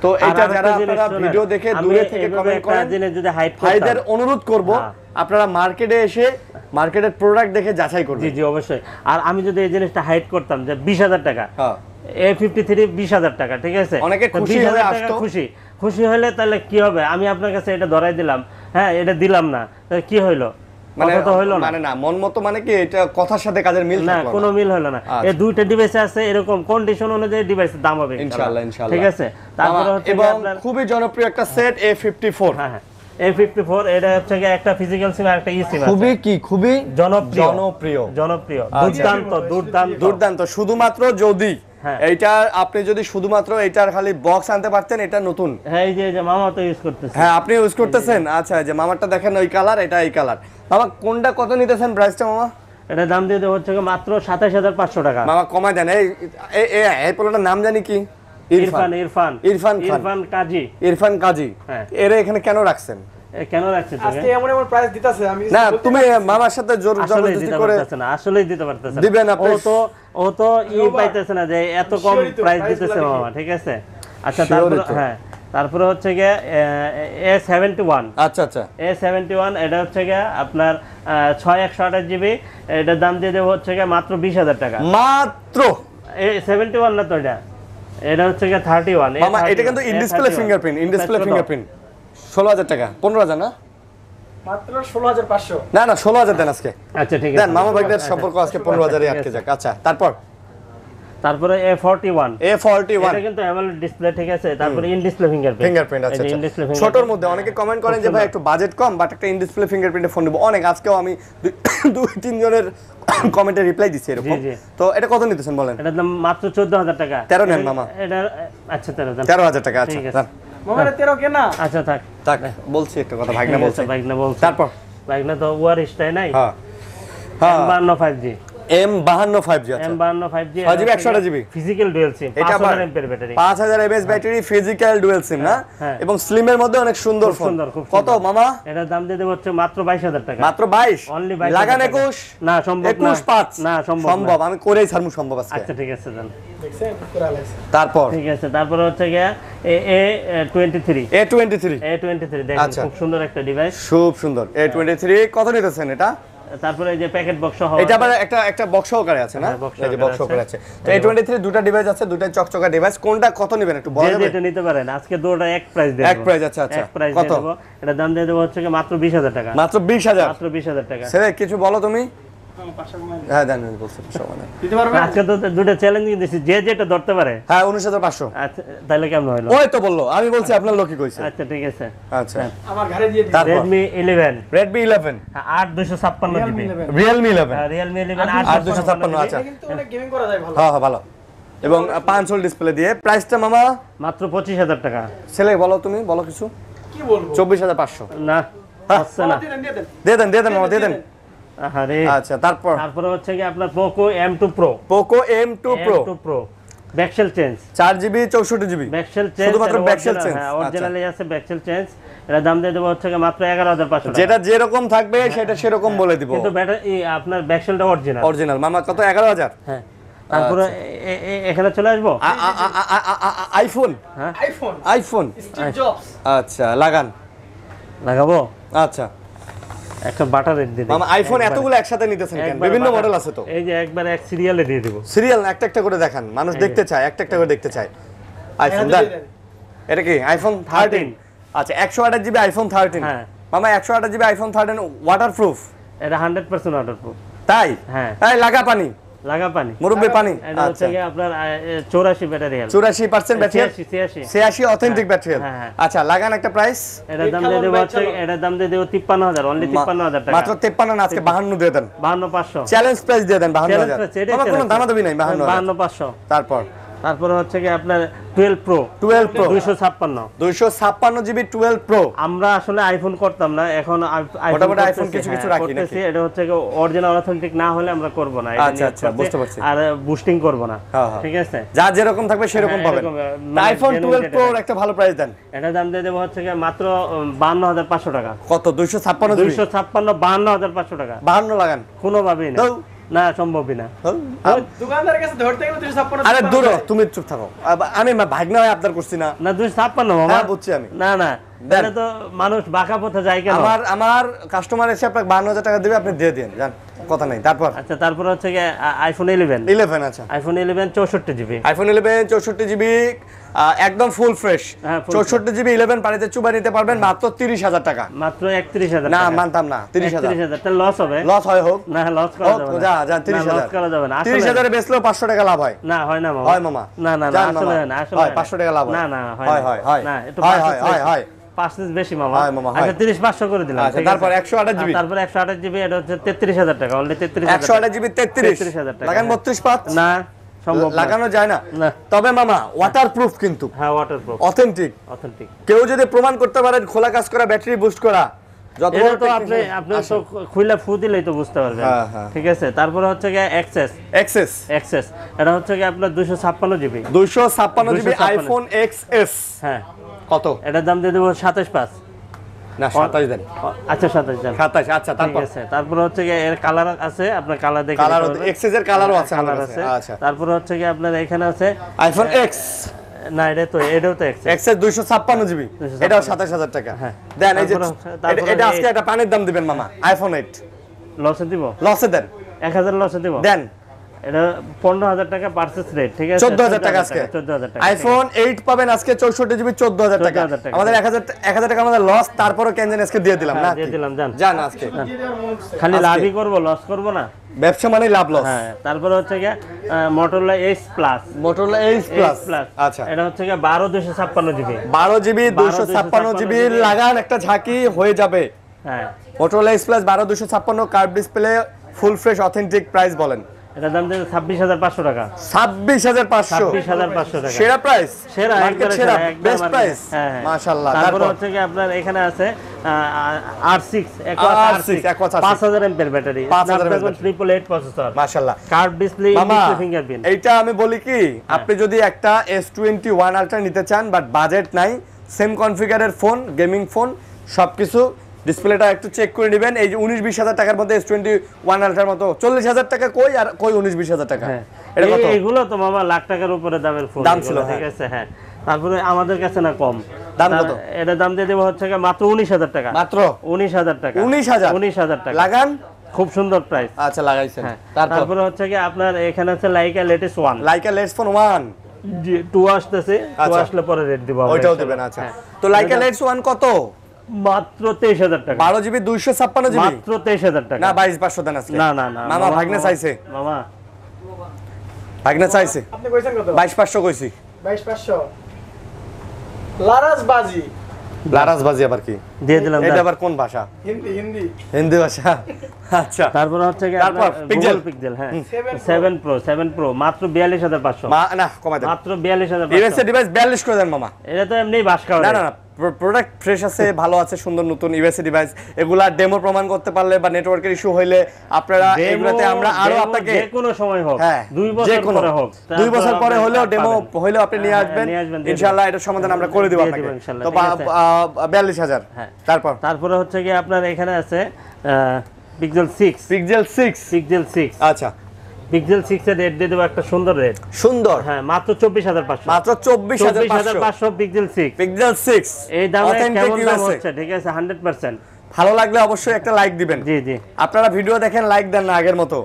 S2: তো এটা যারা আপনারা ভিডিও দেখে দূরে থেকে কমেন্ট করেন,
S1: যদি হাইট
S2: ভাইদের অনুরোধ করব আপনারা মার্কেটে এসে মার্কেটের প্রোডাক্ট দেখে যাচাই করবেন।
S1: জি জি, অবশ্যই। আর আমি যদি এই জিনিসটা হাইট করতাম যে 20,000 টাকা, A53 20,000 টাকা, ঠিক আছে,
S2: অনেকে খুশি হয়ে আসতো।
S1: খুশি হলে তাহলে কি হবে? আমি আপনার কাছে এটা ধরাই দিলাম, হ্যাঁ, এটা দিলাম না, তাহলে কি হইলো?
S2: মানে না, মন মতো মানে কি, এটা কথার সাথে কাজের মিল
S1: না, কোনো মিল হলো না। এই দুইটা ডিভাইস আছে, এরকম কন্ডিশন অনুযায়ী ডিভাইসের দাম হবে
S2: ইনশাআল্লাহ,
S1: ঠিক আছে। তারপরে হচ্ছে
S2: এবং খুবই জনপ্রিয় একটা সেট A54।
S1: হ্যাঁ, A54 এটা হচ্ছে একটা ফিজিক্যাল সিম আর একটা ই সিম আছে।
S2: খুবই
S1: জনপ্রিয়,
S2: দুর্দান্ত। শুধুমাত্র যদি এইটা আপনি যদি শুধুমাত্র এইটার খালি বক্স আনতে পারতেন, এটা নতুন।
S1: হ্যাঁ, এই যে মামা তো ইউজ করতেছে।
S2: হ্যাঁ, আপনি ইউজ করতেছেন। আচ্ছা, যে মামারটা দেখেন ওই কালার, এটা এই কালার। মামা কোনটা কত নিতেছেন প্রাইসটা মামা?
S1: এটা দাম দিয়ে দেওয়া হচ্ছে মাত্র 27,500 টাকা।
S2: মামা কমায় দেন। এই পোলাটার নাম জানি কি? ইরফান কাজী। এর এখানে কেন রাখছেন?
S1: কেন রাখছেন?
S3: আজকে এমন প্রাইস দিতেছে, আমি
S2: না, তুমি মামার সাথে জোর জবরদস্তি করে
S1: আসলেই দিতে পারতেছ না।
S2: দিবেন আপনি?
S1: ও তো পাইতেছে না যে এত কম প্রাইস দিতেছে মামা, ঠিক আছে। আচ্ছা, তারপরে হচ্ছে গিয়ে A71।
S2: আচ্ছা,
S1: A71 এটা হচ্ছে গিয়ে আপনার 6128 GB। এটার দাম দিয়ে দেবো হচ্ছে গিয়ে মাত্র 20,000 টাকা।
S2: মাত্র
S1: A71 না তো, এটা হচ্ছে গিয়ে 31।
S2: মামা এটা কিন্তু ইন ডিসপ্লে ফিঙ্গারপ্রিন্ট 16,000 টাকা, 15,000 না,
S3: মাত্র 16,500।
S2: না 16,000 দেন আজকে।
S1: আচ্ছা, ঠিক আছে,
S2: দেন মামা ভাইদের সম্পর্ক আজকে 15,000-এ আটকে যাক। আচ্ছা,
S1: তারপরে A41
S2: A41
S1: এটা কিন্তু অ্যামোলেড ডিসপ্লে, ঠিক আছে। তারপরে ইন ডিসপ্লে
S2: ফিঙ্গারপ্রিন্ট আছে।
S1: ইন ডিসপ্লে
S2: ছোটর মধ্যে অনেকে কমেন্ট করেন যে ভাই একটু বাজেট কম বাট একটা ইন ডিসপ্লে ফিঙ্গারপ্রিন্টে ফোন নিব, অনেক আজকেও আমি 2-3 জনের কমেন্টে রিপ্লাই দিছি এরকম। তো এটা কত নিতেছেন বলেন?
S1: এটার দাম মাত্র 14000 টাকা।
S2: 13 নেন মামা।
S1: এটা আচ্ছা
S2: 13000 টাকা। আচ্ছা
S3: মামা 13 কেনা।
S1: আচ্ছা থাক
S2: বলছি একটা কথা, ভাগনা বলছে।
S1: ভাগনা বলছে।
S2: তারপর
S1: ভাগনা তো ওয়ারিশটাই নাই।
S2: হ্যাঁ হ্যাঁ
S1: M52 5G
S2: M52 5G আছে।
S1: M52 5G
S2: 5GB 128GB
S1: physical dual SIM, 5000 এমপিআর battery,
S2: 5000 mAh battery, physical dual SIM না, এবং স্লিমের মধ্যে অনেক সুন্দর ফোন। কত মামা?
S1: এটার দাম দিয়ে দেব হচ্ছে মাত্র 22000 টাকা।
S2: মাত্র 22?
S1: অনলি 22
S2: লাগান 21?
S1: না সম্ভব না।
S2: 21.5?
S1: না সম্ভব
S2: আমি করেই ছাড়মু সম্ভব আজকে।
S1: আচ্ছা ঠিক আছে দেন।
S3: দেখছেন পুরা লাইছে।
S2: তারপর
S1: ঠিক আছে, তারপরে হচ্ছে গিয়া A23 দেখেন খুব সুন্দর একটা ডিভাইস,
S2: খুব সুন্দর। A23 কত নিতেছেন এটা?
S1: তারপরে এই যে প্যাকেট বক্স সহ,
S2: এটা আবার একটা বক্স সহকারে আছে না? এই যে বক্স সহকারে আছে। তো A23 দুটো ডিভাইস আছে, দুটোই চকচকা ডিভাইস। কোনটা কত নেবেন একটু বলেন?
S1: যেটা নিতে পারেন আজকে দুটোটা এক প্রাইস দেব।
S2: এক প্রাইস? আচ্ছা আচ্ছা।
S1: এক প্রাইস
S2: কত?
S1: দেব। এটা দাম দিয়ে দেব হচ্ছে কি মাত্র 20000 টাকা।
S2: মাত্র 20000?
S1: মাত্র 20000 টাকা।
S2: স্যার কিছু বলো তুমি।
S3: পাঁচশো কমাই
S2: হ্যাঁ জানেন বলছি সমানে
S3: দিতে পারবেন।
S1: আজকে তো দুটো চ্যালেঞ্জিং দিছি, যে যেটা ধরতে পারে।
S2: হ্যাঁ 19500।
S1: আচ্ছা তাহলে কেমন হলো?
S2: ওই তো বললো, আমি বলছি আপনার লোকই কইছে।
S1: আচ্ছা ঠিক আছে।
S2: আচ্ছা
S3: আমার ঘরে দিয়ে দিন।
S2: তারপর
S1: Redmi 11
S2: Redmi 11
S1: 8256 GB,
S2: Realme 11
S1: Realme 11
S2: 8256 আচ্ছা।
S3: এটা কিন্তু অনেক গেমিং করা যায় ভালো।
S2: হ্যাঁ হ্যাঁ ভালো, এবং 5 হোল ডিসপ্লে দিয়ে। প্রাইসটা মামা
S1: মাত্র 25000 টাকা।
S2: ছেলে বলো, তুমি বলো কিছু।
S3: কি বলবো?
S2: 24500
S1: না হচ্ছে না।
S3: দিয়ে দেন।
S2: দিয়ে দেন মামা, দিয়ে দেন।
S1: আরে
S2: আচ্ছা তারপরে
S1: হচ্ছে কি আপনার Poco M2 Pro,
S2: Poco M2 Pro
S1: back shell change,
S2: 4GB 64GB
S1: back shell change,
S2: শুধুমাত্র ব্যাকশেল চেঞ্জ।
S1: হ্যাঁ অরিজিনালি আছে ব্যাকশেল চেঞ্জ। এটা দাম দিয়ে দেব হচ্ছে কি মাত্র 11500 টাকা।
S2: যেটা যেরকম থাকবে সেটা সেরকম বলে দিব,
S1: কিন্তু ব্যাটারি আপনার ব্যাকশেলটা অরিজিনাল।
S2: অরিজিনাল। মামা কত? 11000।
S1: হ্যাঁ তারপরে এখানে চলে আসবো।
S2: আইফোন
S1: হ্যাঁ
S2: আইফোন
S3: স্টিভ জবস।
S2: আচ্ছা লাগান,
S1: লাগাবো।
S2: আচ্ছা
S1: একটা বাটার রেট দিয়ে দিই।
S2: মামা আইফোন এতগুলো একসাথে নিতেছেন কেন? বিভিন্ন মডেল আছে তো।
S1: এই যে একবার এক সিরিয়ালে দিয়ে দেব।
S2: সিরিয়াল একটা একটা করে দেখান, মানুষ দেখতে চায়, একটা একটা করে দেখতে চায়। আইফোন দেন। এটা কি আইফোন 13? আচ্ছা 128GB আইফোন 13।
S1: হ্যাঁ
S2: মামা 128GB আইফোন 13 ওয়াটারপ্রুফ?
S1: এটা 100% ওয়াটারপ্রুফ।
S2: তাই?
S1: হ্যাঁ
S2: এই লাগা পানি,
S1: লাগা পানি,
S2: মুরব্বি পানি।
S1: এটা হচ্ছে কি আপনার 84 battery health,
S2: 84% battery, 86 authentic battery.
S1: হ্যাঁ।
S2: আচ্ছা লাগান একটা প্রাইস।
S1: এটার দাম দিয়ে দেব হচ্ছে, এটার দাম দিয়ে দেব 53000, অনলি 53000 টাকা।
S2: মাত্র 53 না, আজকে 52 দিয়ে দেন।
S1: 52500
S2: চ্যালেঞ্জ প্রাইস দিয়ে দেন 52000। আমার কোনো দামাদামি নাই, 52000।
S1: 52500। তারপরে হচ্ছে কি আপনার 12 Pro
S2: 256GB 12 Pro।
S1: আমরা আসলে আইফোন করতাম না, এখন
S2: মোটামুটি আইফোন কিছু কিছু রাখি নাকি?
S1: এটা হচ্ছে কি অরিজিনাল অথেন্টিক না হলে আমরা করব না।
S2: আচ্ছা আচ্ছা বুঝতে পারছি।
S1: আর বুস্টিং করব না,
S2: হ্যাঁ
S1: ঠিক আছে?
S2: যা যেরকম থাকবে সেরকম পাবেন। আইফোন 12 Pro এর একটা ভালো প্রাইস দেন।
S1: এটা দাম দিয়ে দেব হচ্ছে কি মাত্র 52500 টাকা।
S2: কত? 256GB
S1: 52500 টাকা।
S2: 52 লাগান।
S1: কোনোভাবেই না, না সম্ভবই না।
S3: দোকানদারের কাছে ধরতে গেলে 256।
S2: আরে দূর হ, তুমি চুপ থাকো। আমি ভাগনা হয়ে আপনার করছি না।
S1: না 256 মামা।
S2: হ্যাঁ বুঝছি আমি।
S1: না তাহলে তো মানুষ বাঁকা পথে যায় কেন?
S2: আমার কাস্টমার এসে আপনাকে 52000 টাকা দিবে, আপনি দিয়ে দেন, জান কথা নাই। তারপর
S1: আচ্ছা তারপর হচ্ছে কি আইফোন 11।
S2: আচ্ছা
S1: আইফোন 11 64GB।
S2: আইফোন 11 64GB একদম ফুল ফ্রেশ। 64GB 11 পানিতে চুবা নিতে পারবেন মাত্র 30000 টাকা।
S1: মাত্র 31000
S2: না
S1: টাকা।
S2: মানতাম না, 30000।
S1: 31000 তাহলে লস হবে।
S2: লস হয়
S1: না লস করা যাবে না।
S2: যা 30000
S1: লস করা যাবে না।
S2: 30000 এ বেচলেও 500 টাকা লাভ হয়।
S1: না হয় না মামা।
S2: হয় মামা।
S1: না আসলে না, আসলে
S2: হয় 500 টাকা লাভ হয়।
S1: না হয়
S2: হয়
S1: না, একটু
S2: হয়
S1: 5 বেশি মামা।
S2: হয় মামা, হয়।
S1: আচ্ছা 30500 করে দিলাম।
S2: আচ্ছা তারপর 128GB।
S1: তারপর 128GB, এটা হচ্ছে 33000 টাকা, অনলি 33000।
S2: 128GB
S1: 33000 টাকা।
S2: লাগান 32.5?
S1: না সম্ভব না,
S2: লাগানো যায় না।
S1: না।
S2: তবে মামা ওয়াটারপ্রুফ কিন্তু,
S1: হ্যাঁ ওয়াটারপ্রুফ
S2: অথেন্টিক। কেউ যদি প্রমাণ করতে পারেন খোলা কাজ করা, ব্যাটারি বুস্ট করা, যত
S1: এটা তো আপনি তো খুলে ফু দিলেই তো বুঝতে পারবেন।
S2: হ্যাঁ।
S1: ঠিক আছে, তারপরে হচ্ছে কি এক্সেস, এটা হচ্ছে কি আপনার 256GB।
S2: 256GB iPhone XS।
S1: হ্যাঁ
S2: কত?
S1: এটার দাম দিয়ে দেব 27000।
S2: না 27 দেন।
S1: আচ্ছা 27 দেন।
S2: 27 আচ্ছা
S1: ঠিক আছে, তারপরে হচ্ছে কি এর কালার আছে, আপনার কালার দেখে
S2: কালার XS এর কালারও আছে আমার
S1: কালার
S2: কাছে।
S1: আছে।
S2: আচ্ছা
S1: তারপরে হচ্ছে কি আপনার এখানে আছে
S2: আইফোন X।
S1: না এটাও তো এক্সেস।
S2: XS 256GB, এটাও 27000 টাকা। দেন এই যে এটা আজকে একটা পানির দাম দিবেন মামা। আইফোন 8
S1: লসে দিব,
S2: লসে দেন,
S1: 1000 লসে দিব।
S2: দেন
S1: এটা 15000 টাকা পারচেজ রেট, ঠিক আছে?
S2: 14000 টাকা আজকে
S1: 14000 টাকা।
S2: আইফোন 8 পাবেন আজকে 64 জিবি 14000 টাকা।
S1: 14,000 টাকা।
S2: আমাদের 1000 টাকা আমাদের লস, তারপরও কেনজেন আজকে দিয়ে দিলাম না?
S1: দিয়ে দিলাম, জান
S2: জান আজকে
S1: খালি
S2: আজকে।
S1: লাভই করব, লস করব না।
S2: ব্যবসা মানে লাভ লস।
S1: হ্যাঁ, তারপরে হচ্ছে গিয়ে Motorola Edge Plus।
S2: Motorola Edge Plus আচ্ছা,
S1: এটা হচ্ছে গিয়ে 12 জিবি
S2: 12 জিবি 256 জিবি লাগান একটা ঝাঁকি হয়ে যাবে।
S1: হ্যাঁ,
S2: Motorola Edge Plus 12 curve display full fresh authentic, price বলেন?
S1: এটা দাম দিয়ে 26500 টাকা।
S2: 26500
S1: 26500 টাকা
S2: সেরা প্রাইস,
S1: সেরা,
S2: মার্কেট
S1: একবারে
S2: সেরা,
S1: সেরা, একদম
S2: বেস্ট
S1: market।
S2: প্রাইস
S1: হ্যাঁ, হ্যাঁ।
S2: মাশাআল্লাহ।
S1: তারপর
S2: তারপর
S1: হচ্ছে কি আপনার এখানে আছে R6
S2: R6
S1: 5000 এমপিআর ব্যাটারি,
S2: 5000
S1: Snapdragon 888 প্রসেসর,
S2: মাশাআল্লাহ।
S1: কার্ভ ডিসপ্লে,
S2: মামা
S1: ফিঙ্গারপ্রিন্ট।
S2: এইটা আমি বলি কি, আপনি যদি একটা S21 আলট্রা নিতে চান বাট বাজেট নাই, সেম কনফিগারের ফোন, গেমিং ফোন সবকিছু, ডিসপ্লেটা একটু চেক করে নেবেন। এই যে 19-20 টাকার মধ্যে S21 আলট্রার মতো 40,000 টাকা কই, আর কই 19-20 টাকা। এটা কত?
S1: এগুলো তো মামা লাখ টাকার উপরে দামের ফোন,
S2: দাম ছিল,
S1: ঠিক আছে? হ্যাঁ, তারপরে আমাদের কাছে না কম
S2: দাম কত?
S1: এটা দাম দিয়ে দেবো হচ্ছে মাত্র 19000 টাকা।
S2: মাত্র
S1: 19000 টাকা।
S2: 19000
S1: টাকা
S2: লাগান।
S1: খুব সুন্দর প্রাইস।
S2: আচ্ছা, লাগাইছেন।
S1: হ্যাঁ,
S2: তারপর
S1: তারপরে হচ্ছে কি আপনার এখানে আছে Laika latest 1,
S2: Laika let's phone 1
S1: 2 আসতেছে, 2
S2: আচ্ছা।
S1: আসলে পরে রেট দিব আমরা,
S2: ওইটাও
S1: ইনশাআল্লাহ।
S2: দিবেন। আচ্ছা,
S1: হ্যাঁ।
S2: তো লাইকা লেটস 1 কত?
S1: মাত্র 23000 টাকা।
S2: 12 জিবি 256 জিবি
S1: মাত্র 23000 টাকা।
S2: না 22,500 দেন আজকে।
S1: না না না
S2: মামা ভাগ্নে চাইছে,
S1: মামা
S2: ভাগ্নে চাইছে।
S3: আপনি কইছেন কত?
S2: 22,500 কইছি।
S3: 22,500 লারাস বাজি,
S2: লারাজবাজি আবার কি?
S1: দিয়ে দিলাম।
S2: এটা আবার কোন ভাষা?
S3: হিন্দি হিন্দি।
S2: হিন্দি ভাষা। আচ্ছা,
S1: তারপর হচ্ছে কি
S2: তারপর Pixel।
S1: পিক্সেল, হ্যাঁ 7 Pro মাত্র 42500।
S2: না কমাই দেন।
S1: মাত্র 42500।
S2: ইউএসএ ডিভাইস 42 করে দেন মামা।
S1: এটা তো এমনি বাস খাওয়া।
S2: না না না, প্রোডাক্ট ফ্রেশ আছে, ভালো আছে, সুন্দর নতুন ইউএসএ ডিভাইস। এগুলা ডেমো প্রমাণ করতে পারলে বা নেটওয়ার্কের ইস্যু হইলে আপনারা এগুলাতে আমরা আরো আপনাকে
S1: যে কোনো সময় হোক,
S2: হ্যাঁ
S1: 2 বছর পরে হোক,
S2: 2 বছর পরে হলেও ডেমো হলেও আপনি নিয়ে আসবেন, ইনশাআল্লাহ এটার সমাধান আমরা করে দেব আপনাকে। তো 42000।
S1: হ্যাঁ।
S2: তারপরে
S1: হচ্ছে কি আপনার এখানে আছে পিক্সেল 6।
S2: পিক্সেল 6। আচ্ছা,
S1: পিক্সেল 6 এর রেট দিয়ে দেব একটা সুন্দর রেট।
S2: সুন্দর।
S1: হ্যাঁ, মাত্র 24500।
S2: মাত্র 24500
S1: পিক্সেল 6।
S2: পিক্সেল 6
S1: এই দামে
S2: Authentic
S1: কেমন দাম
S2: USA
S1: হচ্ছে, ঠিক আছে? 100%।
S2: ভালো লাগলে অবশ্যই একটা লাইক দিবেন।
S1: জি জি।
S2: আপনারা ভিডিও দেখেন, লাইক দেন না আগের মতো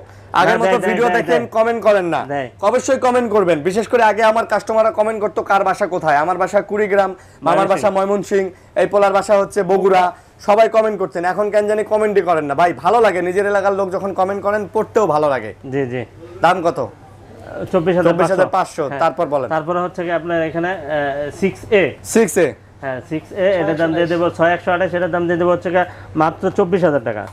S1: দেয়,
S2: ভিডিও
S1: দেয়,
S2: দেখেন,
S1: দেয়।
S2: কমেন্ট করেন না।
S1: দেয়।
S2: অবশ্যই কমেন্ট করবেন। বিশেষ করে আগে আমার কাস্টমাররা কমেন্ট করতো কার বাসা কোথায়। আমার বাসা কুড়িগ্রাম, মামার বাসা ময়মনসিং, এই পোলার বাসা হচ্ছে বগুড়া। সবাই কমেন্ট করতেন, এখন কেন জানি কমেন্টই করেন না। ভাই ভালো লাগে, নিজের এলাকার লোক যখন কমেন্ট করেন পড়তেও ভালো লাগে।
S1: জি জি।
S2: দাম কত?
S1: 24500।
S2: তারপর বলেন।
S1: তারপরে হচ্ছে কি আপনার এখানে 6A।
S2: 6A।
S1: হ্যাঁ 6A, এটার দাম দিয়ে দেবো 6128, এটার দাম দিয়ে দেবো হচ্ছে মাত্র 24000 টাকা।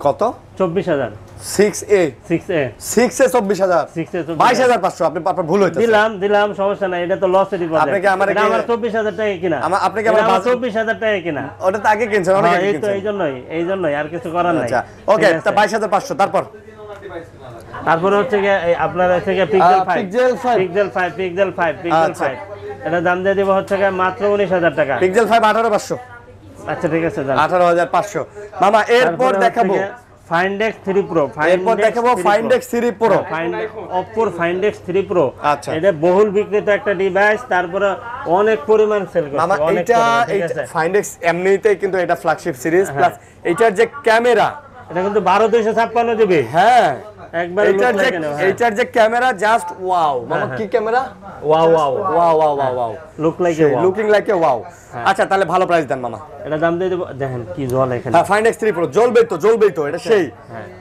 S2: কত?
S1: 24000।
S2: 6A
S1: 6A
S2: 24000।
S1: 6A
S2: 22500। আপনি আপনার ভুল হইতেছে।
S1: দিলাম, সমস্যা নাই, এটা তো লসেরই বাজার।
S2: আপনি কি আমার
S1: এটা আমার 24000 টাকা কিনা।
S2: আপনি কি আমার
S1: 24000 টাকা কিনা।
S2: ওটা তো আগে কিনছেন, অনেক আগে
S1: এই তো
S2: কিনছেন।
S1: এইজন্যই আর কিছু করার নাই।
S2: আচ্ছা, ওকে, তা 22500।
S1: তারপরে হচ্ছে কি আপনার হচ্ছে কি পিক্সেল 5।
S2: পিক্সেল 5।
S1: এটা দাম দিয়ে দেব হচ্ছে মাত্র 19000 টাকা।
S2: পিক্সেল 5 18500।
S1: আচ্ছা ঠিক আছে,
S2: 18500। মামা এরপর দেখাবো
S1: Find X 3 Pro।
S2: এরপর দেখাবো Find X 3 Pro।
S1: Oppo Find X 3 Pro।
S2: আচ্ছা,
S1: এটা বহুল বিক্রিত একটা ডিভাইস, তারপরে অনেক পরিমাণ সেল করছে।
S2: মামা এটা Find X এমনিতেই কিন্তু এটা ফ্ল্যাগশিপ সিরিজ, প্লাস এটার যে ক্যামেরা,
S1: এটা কিন্তু 12256 জিবি।
S2: হ্যাঁ
S1: একবার
S2: এইটার যে ক্যামেরা জাস্ট ওয়াও। মামা কি camera? Wow. Looking like a wow. আচ্ছা, তাহলে ভালো প্রাইস দেন মামা।
S1: এটা দাম দিয়ে দেব, দেখেন কি জল এখানে।
S2: হ্যাঁ, Find X 3 Pro জ্বলবেই তো এটা সেই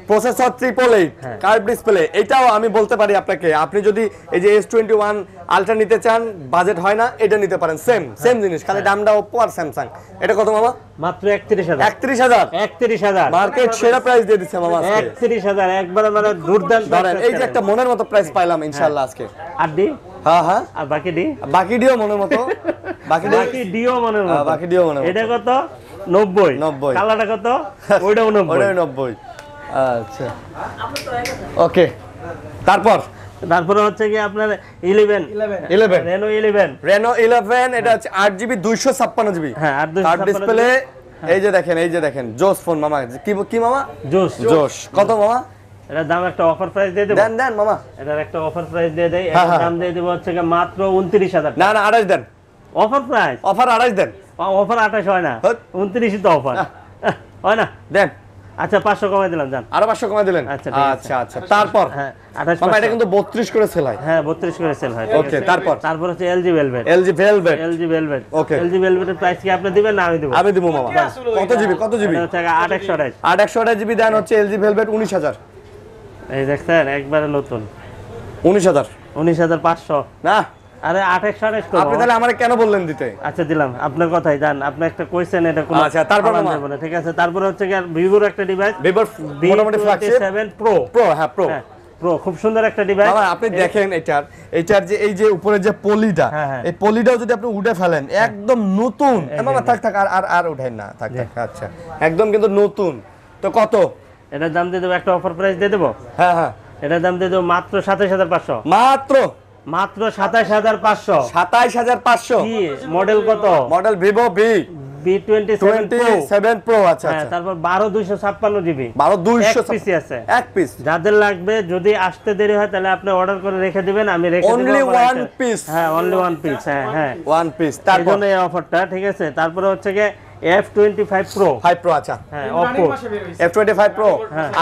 S2: প্রসেসর 888 কার্ভ ডিসপ্লে। এটাও আমি বলতে পারি আপনাকে, আপনি যদি এই যে S21 আলট্রা নিতে চান, বাজেট হয় না, এটা নিতে পারেন। সেম জিনিস, খালি দামটা Oppo আর Samsung। এটা কত মামা?
S1: মাত্র 31000।
S2: 31000 মার্কেট সেরা প্রাইস দিয়ে দিচ্ছে মামা আজকে।
S1: 31000 একবারে মানে দুর্দান্ত।
S2: ধরেন এই যে একটা মনের মতো প্রাইস পাইলাম ইনশাআল্লাহ আজকে।
S1: আর ডি?
S2: হ্যাঁ
S1: আর বাকি
S2: ডিও মনের মতো। বাকি
S1: ডিও মনের মতো।
S2: বাকি ডিও মনের মতো।
S1: এটা কত? 90। কালারটা কত? ওইটাও 90।
S2: ওইটাও 90। আচ্ছা, ওকে। তারপরে
S1: হচ্ছে কি আপনার 11 Reno 11।
S2: এটা হচ্ছে 8GB 256GB।
S1: হ্যাঁ, 8GB
S2: কার্ভ ডিসপ্লে। এই যে দেখেন জোস ফোন মামা। কি মামা? জোস। কত মামা?
S1: এটার দাম একটা অফার প্রাইস দিয়ে দেব।
S2: দেন মামা।
S1: এটার একটা অফার প্রাইস দিয়ে দেই। এটার দাম দিয়ে দেব হচ্ছে মাত্র 29000 টাকা।
S2: না 28 দেন।
S1: Offer price?
S2: অফার 28 দেন।
S1: অফার 28 হয় না, 29ই তো অফার হয় না।
S2: দেন
S1: আচ্ছা 500 কমাই দিলাম জান।
S2: আরো 500 কমাই দিলেন?
S1: আচ্ছা, ঠিক আছে।
S2: আচ্ছা আচ্ছা, তারপর
S1: হ্যাঁ 28
S2: মামা এটা কিন্তু 32 করে সেল হয়।
S1: হ্যাঁ 32 করে সেল হয়।
S2: ওকে, তারপর
S1: তারপর হচ্ছে LG Velvet।
S2: LG Velvet।
S1: LG Velvet।
S2: Okay.
S1: LG Velvet এর প্রাইস কি আপনি দিবেন না আমি দেব?
S2: আমি দেব মামা। কত জিবি কত জিবি?
S1: এটা হচ্ছে 8128।
S2: 8128 জিবি দেন হচ্ছে LG Velvet 19000।
S1: এই দেখছেন একবারে নতুন
S2: 19000
S1: 19500।
S2: না
S1: আরে 2828 করব।
S2: আপনি তাহলে আমারে কেন বললেন দিতে?
S1: আচ্ছা দিলাম, আপনার কথাই জান, আপনি একটা কইছেন এটা কোন।
S2: আচ্ছা, তারপর
S1: আমার
S2: মামা?
S1: দেব না, ঠিক আছে। তারপর হচ্ছে কি ভিভোর একটা ডিভাইস
S2: Vivo মোটামুটি ফ্ল্যাগশিপ
S1: V27 Pro।
S2: প্রো, হ্যাঁ প্রো।
S1: হ্যাঁ প্রো, খুব সুন্দর একটা ডিভাইস।
S2: বাবা আপনি দেখেন এটার যে এই যে উপরে যে পলিটা,
S1: হ্যাঁ, হ্যাঁ।
S2: এই পলিটাও যদি আপনি উঠে ফেলেন একদম নতুন। মামা থাক থাক, আর উঠেন না, থাক থাক। আচ্ছা একদম কিন্তু নতুন। তো কত?
S1: এটার দাম দিয়ে দেবো, একটা অফার প্রাইস দিয়ে দেবো।
S2: হ্যাঁ হ্যাঁ,
S1: এটার দাম দিয়ে দেবো মাত্র 27500।
S2: মাত্র
S1: মাত্র 27500।
S2: 27500।
S1: কি মডেল কত?
S2: Model Vivo
S1: V27 Pro।
S2: আচ্ছা
S1: হ্যাঁ
S2: আচ্ছা,
S1: তারপর 12256 জিবি।
S2: 12200
S1: এক পিসি আছে।
S2: এক পিস।
S1: যাদের লাগবে যদি আসতে দেরি হয় তাহলে আপনি অর্ডার করে রেখে দিবেন, আমি রেখে দেব।
S2: Only one piece?
S1: হ্যাঁ অনলি ওয়ান পিস। হ্যাঁ হ্যাঁ
S2: ওয়ান পিস।
S1: এই
S2: তারপর
S1: জন্য এই অফারটা, ঠিক আছে। তারপরে হচ্ছে গিয়ে F25 Pro।
S2: 5 প্রো। আচ্ছা
S1: হ্যাঁ
S3: রানিং
S1: Oppo।
S3: মাসে বের হইছে।
S2: F25 pro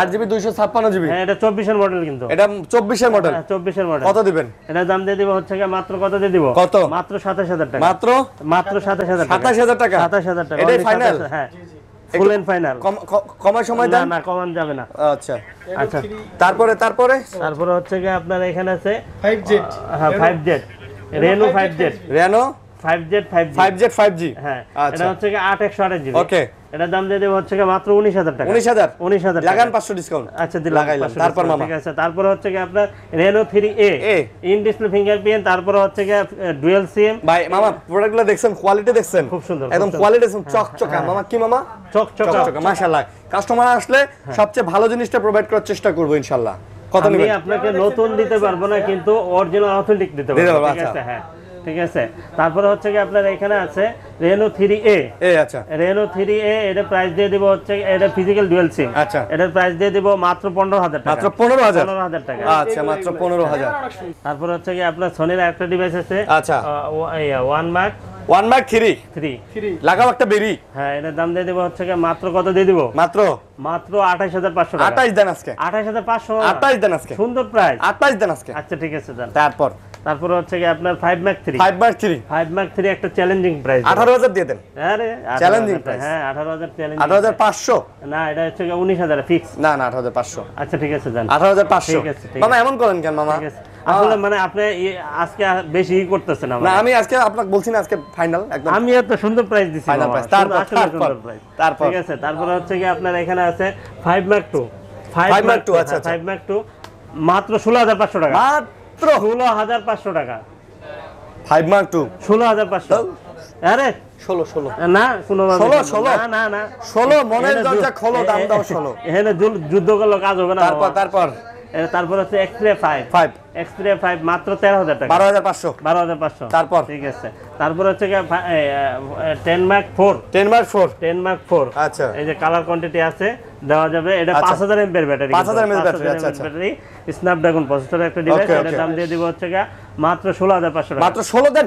S2: 8GB 256GB।
S1: হ্যাঁ এটা 24 এর মডেল কিন্তু।
S2: এটা 24 এর মডেল।
S1: হ্যাঁ 24 এর মডেল।
S2: কত দিবেন?
S1: এটার দাম দিয়ে দিব হচ্ছে গিয়ে মাত্র কত দিয়ে দিব?
S2: কত?
S1: মাত্র 27000 টাকা।
S2: মাত্র
S1: মাত্র 27000 টাকা।
S2: 27000 টাকা।
S1: 27000 টাকা।
S2: এটাই
S1: Only
S2: ফাইনাল?
S1: 27,000, হ্যাঁ ফুল এন্ড ফাইনাল।
S2: কমার সময়
S1: না
S2: দেন?
S1: না কমান যাবে না।
S2: আচ্ছা
S1: আচ্ছা
S2: তারপরে
S1: তারপরে হচ্ছে গিয়ে আপনার এখানে আছে
S3: 5Z।
S1: হ্যাঁ 5Z Reno 5Z
S2: Reno
S1: 5Z 5G।
S2: 5Z 5G।
S1: হ্যাঁ
S2: আচ্ছা।
S1: এটা হচ্ছে কি 8128 জিবি।
S2: ওকে,
S1: এটার দাম দিয়ে দেব হচ্ছে কি মাত্র 19000 টাকা।
S2: 19000
S1: 19000 টাকা।
S2: লাগান 500 ডিসকাউন্ট।
S1: আচ্ছা দিলাম
S2: লাগাইলাম।
S1: 500
S2: তারপর
S1: discount,
S2: মামা?
S1: ঠিক আছে। তারপর হচ্ছে কি আপনার Reno 3A
S2: A.
S1: In display fingerprint. তারপর হচ্ছে কি ডুয়াল সিম।
S2: ভাই মামা প্রোডাক্টগুলো দেখছেন, কোয়ালিটি দেখছেন?
S1: খুব সুন্দর,
S2: একদম
S1: খুব
S2: কোয়ালিটি দেখছেন, চকচকা। মামা কি মামা?
S1: চকচকা।
S2: চকচকা মাশাআল্লাহ। কাস্টমার আসলে সবচেয়ে ভালো জিনিসটা প্রোভাইড করার চেষ্টা করব ইনশাআল্লাহ। কত
S1: আমি
S2: নেবেন?
S1: আপনাকে নতুন দিতে পারবো না, কিন্তু অরিজিনাল অথেন্টিক দিতে
S2: দিতে
S1: পারবো,
S2: পারবো,
S1: ঠিক
S2: আচ্ছা।
S1: আছে। হ্যাঁ ঠিক আছে। তারপরে হচ্ছে কি আপনার এখানে আছে Reno 3A।
S2: আচ্ছা
S1: Reno 3A এটা প্রাইস দিয়ে দিব হচ্ছে, এটা ফিজিক্যাল ডুয়াল সিম।
S2: আচ্ছা।
S1: এটার প্রাইস দিয়ে দিব মাত্র 15000 টাকা।
S2: মাত্র 15000?
S1: 15000 টাকা।
S2: আচ্ছা মাত্র 15000।
S1: তারপর হচ্ছে কি আপনার সনির একটা ডিভাইস আছে
S2: আচ্ছা।
S1: 1 Mark
S2: 1 Mark 3
S1: 3।
S2: লাগাও একটা বেরি।
S1: হ্যাঁ এটার দাম দিয়ে দিব হচ্ছে কি মাত্র কত দিয়ে দিব?
S2: মাত্র
S1: মাত্র 28500 টাকা।
S2: 28 দেন আজকে।
S1: 28500।
S2: 28 দেন আজকে।
S1: সুন্দর প্রাইস।
S2: 28 দেন আজকে।
S1: আচ্ছা ঠিক আছে জান।
S2: তারপর
S1: হচ্ছে কি আপনার 5 Mark 3।
S2: 5 Mark 3
S1: 5 Mark 3 একটা চ্যালেঞ্জিং প্রাইস।
S2: 18000 দিয়ে দেন।
S1: আরে
S2: Challenging
S1: 18,000
S2: price।
S1: হ্যাঁ 18000 চ্যালেঞ্জিং।
S2: 18500?
S1: না এটা হচ্ছে কি 19000 ফিক্স।
S2: না না 18500।
S1: আচ্ছা ঠিক আছে জান।
S2: 18500।
S1: ঠিক আছে, ঠিক
S2: মামা এমন করেন কেন মামা?
S1: ঠিক আছে। আসলে মানে আপনি আজকে বেশি করতেছেন
S2: না
S1: আমার।
S2: আমি আজকে আপনাকে বলছি না, আজকে ফাইনাল একদম।
S1: আমি এত সুন্দর প্রাইস দিছি
S2: Final
S1: মামা।
S2: price। তারপর,
S1: আসলে
S2: তারপর,
S1: সুন্দর price।
S2: তারপর।
S1: ঠিক আছে। তারপর হচ্ছে কি আপনার এখানে আছে 5 Mark 2।
S2: 5 Mark 2, আচ্ছা, আচ্ছা।
S1: 5 Mark 2 মাত্র 16500 টাকা।
S2: মাত্র
S1: 16500 টাকা।
S2: 5 Mark 2
S1: 16500। আরে
S2: 16
S1: না কোনো
S2: 16
S1: না না না
S2: 16 মনের দরজা খোলো, দাম দাও 16।
S1: এখানে যুদ্ধ করলে কাজ হবে না। তারপর হচ্ছে Xperia 5 Xperia 5 মাত্র 13000 টাকা।
S2: 12500।
S1: 12500।
S2: তারপর?
S1: ঠিক আছে। তারপর হচ্ছে কি 10 Mark 4।
S2: 10 Mark 4
S1: 10 Mark 4
S2: আচ্ছা।
S1: এই যে কালার কোয়ান্টিটি আছে, দেওয়া যাবে। এটা
S2: আচ্ছা।
S1: 5000 এমপিআর ব্যাটারি।
S2: 5000 mAh ব্যাটারি, আচ্ছা, আচ্ছা।
S1: ব্যাটারি স্ন্যাপড্রাগন প্রসেসরের একটা ডিভাইস।
S2: Okay,
S1: এটার
S2: okay।
S1: দাম দিয়ে দিব হচ্ছে কি মাত্র 16500 টাকা।
S2: মাত্র 16 দেন।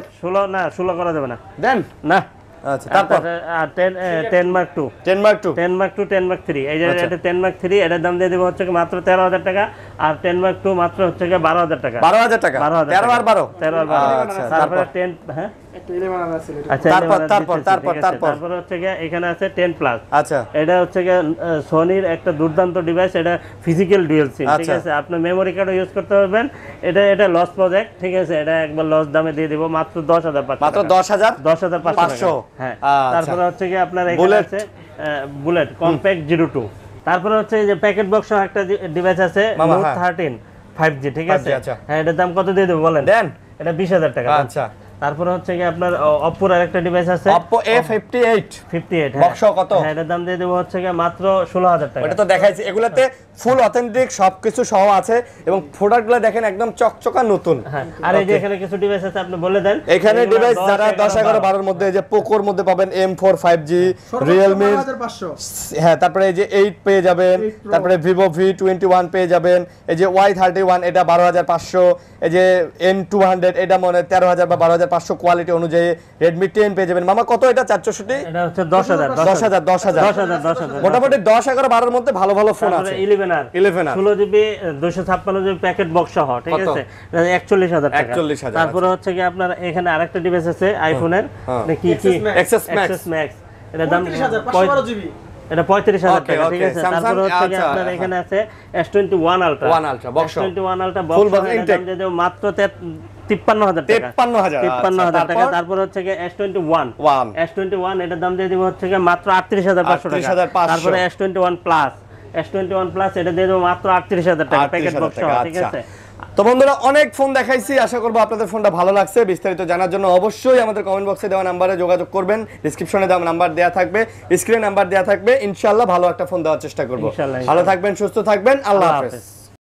S1: 16 করা যাবে না।
S2: দেন।
S1: না।
S2: আচ্ছা তারপর
S1: 10 Mark 2
S2: 10 Mark 2
S1: 10 Mark 2 10 Mark 3 এই যে এটা 10 Mark 3 এটার দাম দিয়ে দিব হচ্ছে কি মাত্র 13000 টাকা। আর 10 Mark 2 মাত্র হচ্ছে কি 12000 টাকা।
S2: 12000 টাকা। 13 আর 12
S1: 13 আর 12।
S2: আচ্ছা
S1: তারপরে
S2: তারপর
S1: 10 হ্যাঁ
S3: একটা 11 আনা ছিল এটা।
S1: আচ্ছা তারপর হচ্ছে কি এখানে আছে 10 প্লাস।
S2: আচ্ছা
S1: এটা হচ্ছে কি সনির একটা দুর্দান্ত ডিভাইস। এটা ফিজিক্যাল ডুয়াল সিম, ঠিক
S2: আচ্ছা।
S1: আছে। আপনি মেমরি কার্ডও ইউজ করতে পারবেন। এটা লস প্রজেক্ট, ঠিক আছে। এটা একবার লস দামে দিয়ে দিব মাত্র 10500
S2: মাত্র
S1: টাকা। 10500 হ্যাঁ।
S2: আচ্ছা।
S1: তারপরে হচ্ছে কি আপনার এখানে
S2: Bullet।
S1: আছে বুলেট কম্প্যাক্ট 02। তারপরে হচ্ছে এই যে প্যাকেট বক্স একটা ডিভাইস আছে
S2: মামা,
S1: নোট
S2: হ্যাঁ।
S1: 13 5G, ঠিক
S2: 5G,
S1: আছে।
S2: আচ্ছা।
S1: হ্যাঁ এটার দাম কত দিয়ে দেব বলেন?
S2: দেন।
S1: এটা 20000 টাকা।
S2: আচ্ছা।
S1: তারপরে হচ্ছে কি আপনার Oppo এর একটা ডিভাইস আছে
S2: Oppo A58
S1: 58।
S2: বক্স কত?
S1: হ্যাঁ এটার দাম দিয়ে দেব হচ্ছে কি মাত্র 16000 টাকা।
S2: এটা তো দেখাইছি, এগুলাতে ফুল অথেন্টিক সবকিছু সহ আছে এবং প্রোডাক্টগুলো দেখেন একদম চকচকা নতুন।
S1: হ্যাঁ আর এই যে এখানে কিছু ডিভাইস আছে আপনি বলে দেন।
S2: এখানে
S1: এগুলো
S2: ডিভাইস
S1: 10,
S2: যারা 10 11 12 এর মধ্যে এই যে পোকোর মধ্যে পাবেন M4 5G, Realme
S3: 12500।
S2: হ্যাঁ, তারপরে এই যে 8 পেয়ে যাবেন,
S3: 8 Pro।
S2: তারপরে Vivo V21 পেয়ে যাবেন, এই যে Y31 এটা 12500, এই যে N200 এটা মনে 13000 বা 6500 কোয়ালিটি অনুযায়ী Redmi 10 পেয়ে যাবেন মামা। কত এটা 464?
S1: এটা হচ্ছে 10000
S2: 10000
S1: 10000
S2: মোটামুটি 10 11 12 এর মধ্যে ভালো ভালো ফোন আছে।
S1: 11R
S2: 11R
S1: 16GB 256GB packet box সহ, ঠিক
S2: কত?
S1: আছে, 41000 টাকা।
S2: 41,000
S1: তারপরে হচ্ছে কি আপনার এখানে আরেকটা ডিভাইস আছে আইফোনের, কি
S2: Access Max
S1: Max, এটা দাম
S3: 35512 জিবি।
S1: এটা 35000
S2: Okay,
S1: টাকা, ঠিক
S2: okay,
S1: আছে।
S2: Samsung,
S1: তারপরে হচ্ছে কি
S2: আচ্ছা,
S1: আপনার এখানে আছে S21 Ultra,
S2: One Ultra, box সহ।
S1: S21 Ultra
S2: Full
S1: box
S2: box
S1: সহ, এটা
S2: intake।
S1: দাম দিয়ে দেব মাত্র 53000 টাকা,
S2: 53000
S1: 53000 টাকা।
S2: তারপর
S1: তারপর হচ্ছে কি S21
S2: One।
S1: S21 এটার দাম দিয়ে দিব হচ্ছে কি মাত্র 38500 টাকা।
S2: 38,500
S1: তারপরে S21 Plus, S21 Plus এটা দিয়ে দেব মাত্র 38000 টাকা, প্যাকেট
S2: 38,000
S1: বক্স সহ,
S2: টাকা,
S1: ঠিক
S2: আচ্ছা।
S1: আছে।
S2: তো বন্ধুরা অনেক ফোন দেখাইছি, আশা করবো আপনাদের ফোনটা ভালো লাগছে। বিস্তারিত জানার জন্য অবশ্যই আমাদের কমেন্ট বক্সে দেওয়া নাম্বারে যোগাযোগ করবেন, ডেসক্রিপশনে দেওয়া নাম্বার দেওয়া থাকবে, স্ক্রিনে নাম্বার দেওয়া থাকবে। ইনশাআল্লাহ ভালো একটা ফোন দেওয়ার চেষ্টা করবো।
S1: ইনশাআল্লাহ,
S2: ভালো থাকবেন, সুস্থ থাকবেন, আল্লাহ
S1: আল্লাহ
S2: হাফেজ।
S1: হাফেজ।